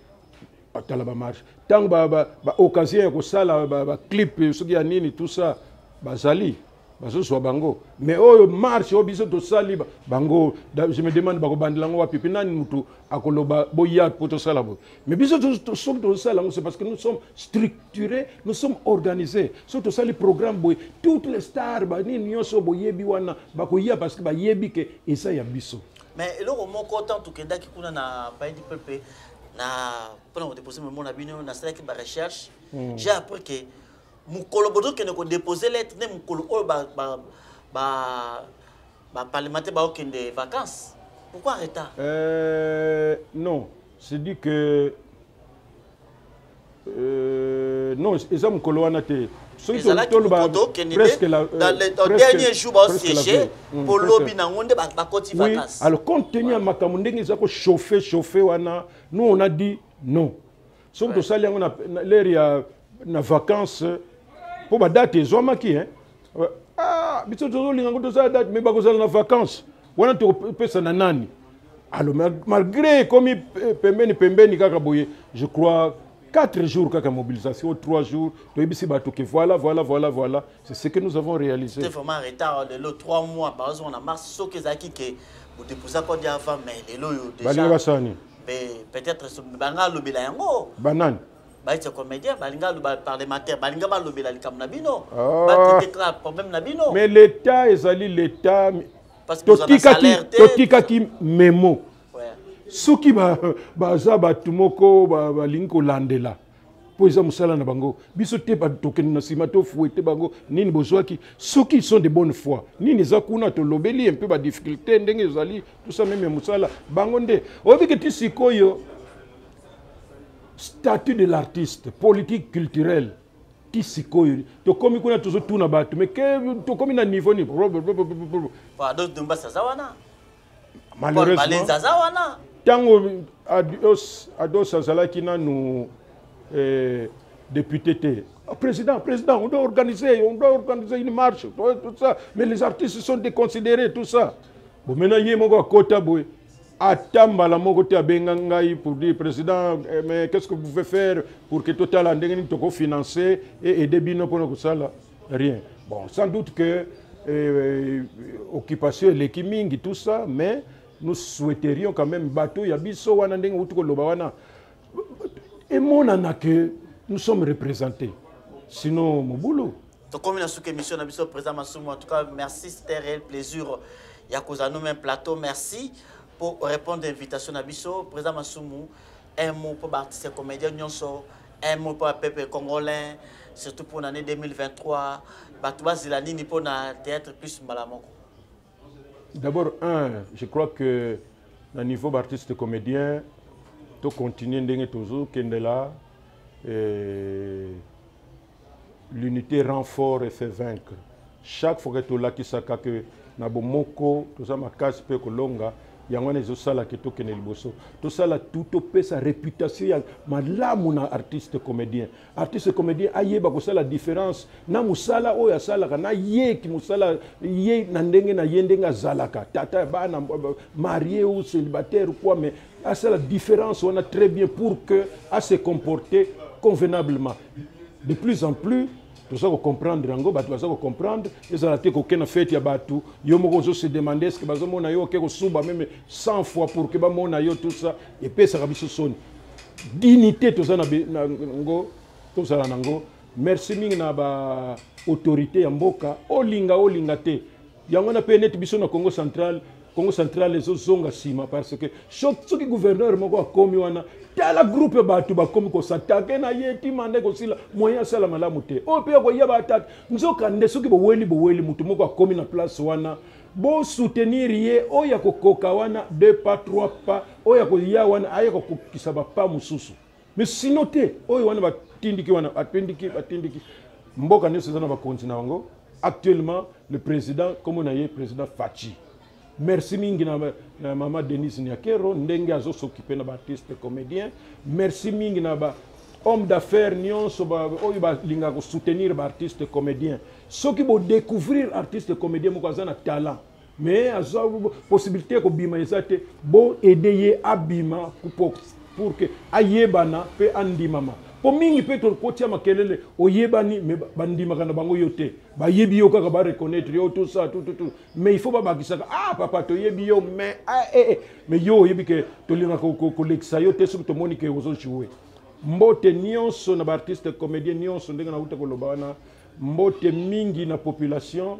la marche. Tant que occasion que ça la clip ce qui a nini tout ça bazali bazo so bango mais oh marche obiso to sali bango je me demande bako bandilango wa pipi nani mutu akoloba boya poto sala bo mais biso to sala c'est parce que nous sommes structurés, nous sommes organisés surtout ça les programmes boy toutes les stars ba nini nyoso boyebi wana bako ya parce que ba yebi ke et ça ya biso mais le moment content tout kenda ki kuna na pays du peuple na pendant déposer mon abino na ça qui ba recherche j'ai appris que mukolo bodo kene ko déposer lettre ne mukolo o parlementaire ba okende vacances. Pourquoi retard? Non, c'est dit que non, ils ont coloana te. Presque dans le dernier jour ba siéger pour lobby na ngonde ba koti vacances. Alors compte tenu à Makamunde ils ont chauffer wana, nous on a dit non. Sauf que ça on a l'air na vacances pour ba date ils ont marqué hein. Ah, biso zo linga ngoto ça date mais ba ko na vacances. Wana to pesa na nani. Alors malgré comme pembeni kaka boye, je crois 4 jours kaka mobilisation, 3 jours, voilà, c'est ce que nous avons réalisé. C'est vraiment retard de 3 mois par exemple on a mars ce que zaki que vous déposez quoi dire avant mais les loyo déjà. Peut-être banga lobela yango. Banane. Ba c'est comédien, balinga le parlementaire, balinga ba lobela likam na bino. Ba traiter problème na bino. Mais l'état ezali l'état parce que vous avez alerté. Totika ki memo. Soki baza batumoko balinko landela po eza musala na bango biso te ba tokeni na sima to fouete bango nini bozwaki soki ils sont de bonne foi nini za kuna to lobeli un peu ba difficulté ndenge ezali tout ça même musala bango nde obi ke sikoyo statut de l'artiste politique culturelle sikoyo to komi kuna toujours tout na batu mais que to komi na niveau ni pa dos dumba sazawana malheureusement tango ados azalaki na nous député président on doit organiser une marche tout ça mais les artistes sont déconsidérés tout ça bon maintenant yé moko kota boy atambala moko te abenga ngai pour dire président mais qu'est-ce que vous pouvez faire pour que Total ndenge ni toko financer et aider bino pour que ça là rien bon sans doute que occupation l'équimingi tout ça mais nous souhaiterions quand même bateau ya biso wana ndenge utuko loba wana et monana que nous sommes représentés sinon mon boulot to comme na sous émission na biso président Masumu en tout cas merci c'était réel plaisir ya kozano même plateau merci pour répondre à l'invitation na biso président Masumu un mot pour artiste comédien nyonso un mot pour peuple congolais surtout pour l'année 2023 batwa zilani pour na théâtre plus malamoko. D'abord, je crois que au niveau d'artiste comédien, tu continues toujours Kendela, l'unité rend fort et fait vaincre. Chaque fois que tu as kisaka que Nabomoko, tout ça ma casse peu kolonga, yangwane zo sala que tu kenel bosso. Tout ça là tout opé sa réputation ya malamu na artiste comédien. Artiste comédien aye ba ko sala différence na musala o ya sala na ye ki musala ye na ndenge na yendenga zalaka. Tata bana marié ou célibataire ou quoi mais à la différence on a très bien pour que à se comporter convenablement. De plus en plus tout ça, comprendre, tout ça, comprendre, et ça a été qu'aucun fait, il y a battu, il y a se demander ce que on a eu, même 100 fois pour que on a eu tout ça, et puis ça a son dignité, tout ça, tout ça, merci mingi na autorité en boka, olinga te, yangona peut-être biso na Congo central les autres zonga sima parce que chaque gouverneur moko akomi wana tala groupe batu bakomi ko s'attaquer na yeti mande ko sila moyen sala malamu te o pe ko yeba attaque nzoka nde soki bo weli mutu moko akomi na place wana bo soutenir ye o ya ko koka wana 2 pas 3 pas o ya ko ya wana aya ko kisaba pa mususu mais sinon te o wana batindiki wana atindiki mboka ne sezana ba continent wango actuellement le président comme on a eu président Fachi. Merci mingi na maman Denise Nyakero ndenge azo s'occuper na artiste comédien. Merci mingi na ba homme d'affaires nyonso ba oyo ba linga ko soutenir ba artiste comédien. Ceux qui vont découvrir artiste comédien mo na talent. Mais azo possibilité ko bima ezate bo aider abima pour que ayebana pe andimama. Po mingi pe to kotia makelele oyebani me bandima kana bango yote ba yebi yo kaka ba reconnaître yo tout ça tout mais il faut pas bakisaka papa to yebi yo mais mais yo yebi ke to linga ko lexa yo te sur to monique ozo jouer mbote nyonso na ba artiste comédien nyonso ndenge na uta ko lobana mbote mingi na population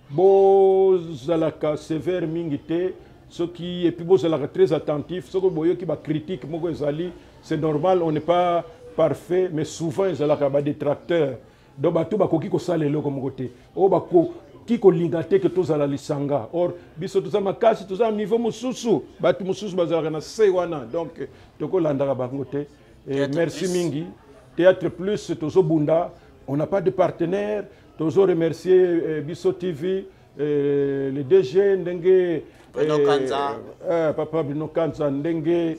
bo zalaka sévère mingi te ceux qui et puis bo zalaka très attentif ceux boyo qui ba critique moko ezali c'est normal on n'est pas parfait mais souvent ils ont des détracteurs donc bato bakoki kosala eloko moko te oyo bakoki kolinga te ke tozala lisanga or biso toza makasi toza na niveau mosusu bato mosusu bazalaka na se wana donc tokolandaka bango te merci mingi Théâtre Plus tozobunda on n'a pas de partenaire tozo remercier biso TV le DG ndenge papa Bruno Kanza ndenge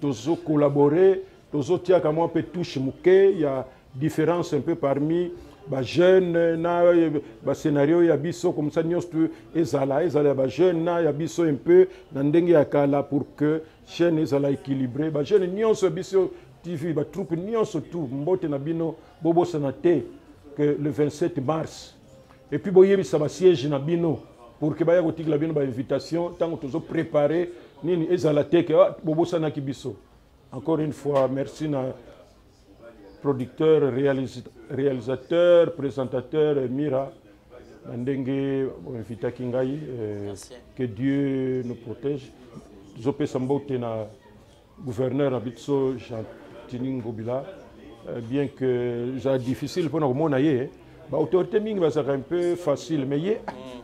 tozo collaborer tozo tiaka moi peu touche muke il y a différence un peu parmi ba jeune na ba scénario ya biso comme ça nyonso ezala ba jeune na ya biso un peu na ndenge ya kala pour que chaîne ezala équilibré ba jeune nyonso biso TV ba troupe nyonso tout mbote na bino bobo sanate que le 27 mars et puis boyebisa ba siège na bino pour que baya kotikela bino ba invitation tant que tozo préparer nini ezala te que bobo sanaki biso. Encore une fois merci na producteur, réalisateur, présentateur Mira Ndenge invita Kingai que Dieu nous protège. Zopé Sambote na gouverneur Abitso Chantini Ngobila bien que c'est difficile pour nous monaye ba autorité mingi ba un peu facile mais yé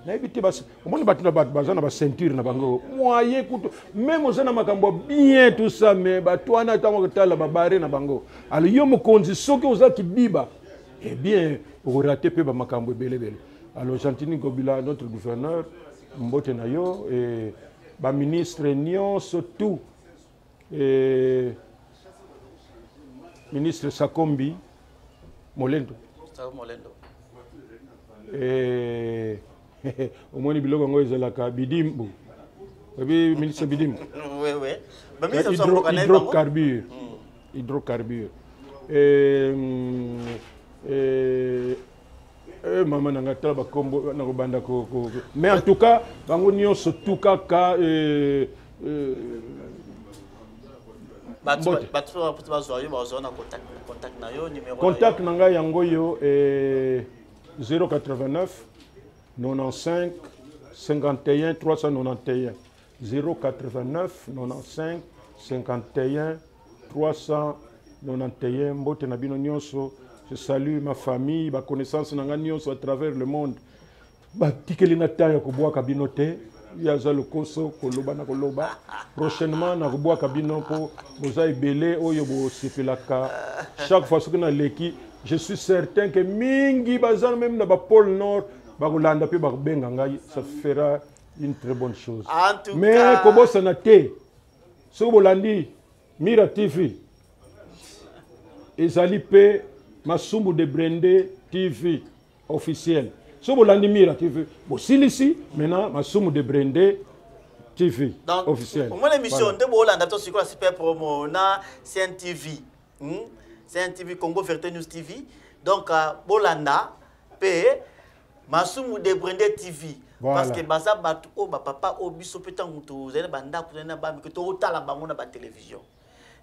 na éviter ba on ba bazana ba ceinture na bango moyen kuto même ozana makambo bien tout ça mais ba twana tango tala ba barre na bango alors yo mo konzi soki ozaki biba eh bien o raté pe ba makambo belebele alors Chantini Ngobila notre gouverneur mbote na yo et ba ministre nion surtout et ministre Sakombi Molendo au moins biloko ngo ezalaka bidimbu ebi ministre bidimbu hydrocarbure mama nanga tala bakombo na kobanda ko mais en tout cas bango nyonso tout kaka contact nanga yango yo 089 95 51 391 089 95 51 391 mbote na bino nyonso. Je salue ma famille, ma connaissance nanga nyonso à travers le monde. Batikeli na taya ko boaka bino te yaza lokoso koloba na koloba prochainement na boaka bino po boza ebele oyo bo sipelaka chaque fois que na leki. Je suis certain que mingi bazan même dans le pôle nord bagolanda pe babenga ngai ça fera une très bonne chose. Mais kobo sanate so bolandi Mira TV ezali pe Masumbu de Brende TV officiel. So bolandi Mira TV bo silisi maintenant Masumbu de Brende TV officiel. Au moins l'émission de bolanda to sikola super promo na CNTV. C'est un TV Congo Vérité News TV. Donc, Bolanda, P. Masumu de Brende TV. Voilà. Parce que Baza Batu, papa, Obiso, Petan, Zé, Banda, Kouena, Bam, que tu as la bango na télévision.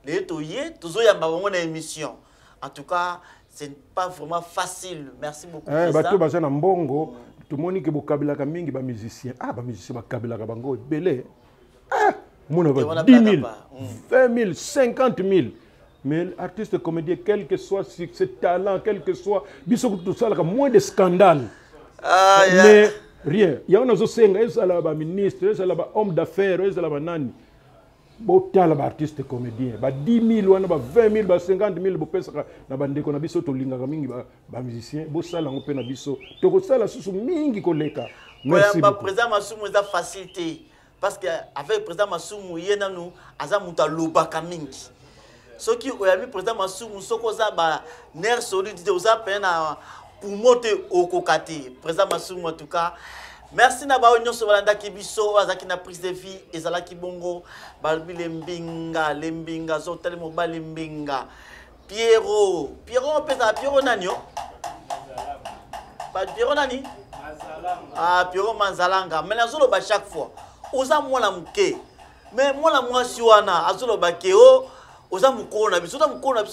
Les toyés, toujours y'a une émission. En tout cas, c'est pas vraiment facile. Merci beaucoup. Batu Baza na Mbongo, tout le monde qui est kabila kamingi, ba musicien. Ah, ba musicien, ba kabila kabango, belé. Ah, mon 10 000, 20 000, 50 000. Mais l'artiste comédien, quel que soit ce talent, quel que soit, tout ça, moins de scandales. Mais rien. Il y a un autre ministre, il y a un homme d'affaires, il y a un nani. Il y a un artiste comédien. 10 000, 20 000, 50 000, il y a un musicien. Il y a un président Massoumou, il a facilité. Parce qu'avec le président Massoumou, il y a un ce qui a mis président Massoumou, ce qui a nerf solide, pour monter au Kokate. Président Massoumou, en tout cas, merci na ba onyo so balanda kibiso azaki na prise de vie ezalaki bongo balbi lembinga zotel mobile lembinga Pierrot pesa Pierrot nanyo ba Pierrot nani Pierrot Manzalanga mais nazolo ba chaque fois oza mwana muke mais mwana mwasi wana azolo ba keo oza mukona biso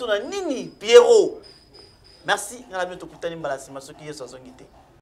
na nini Pierrot merci ngala bientôt kutani mbala sima soki yeso azongite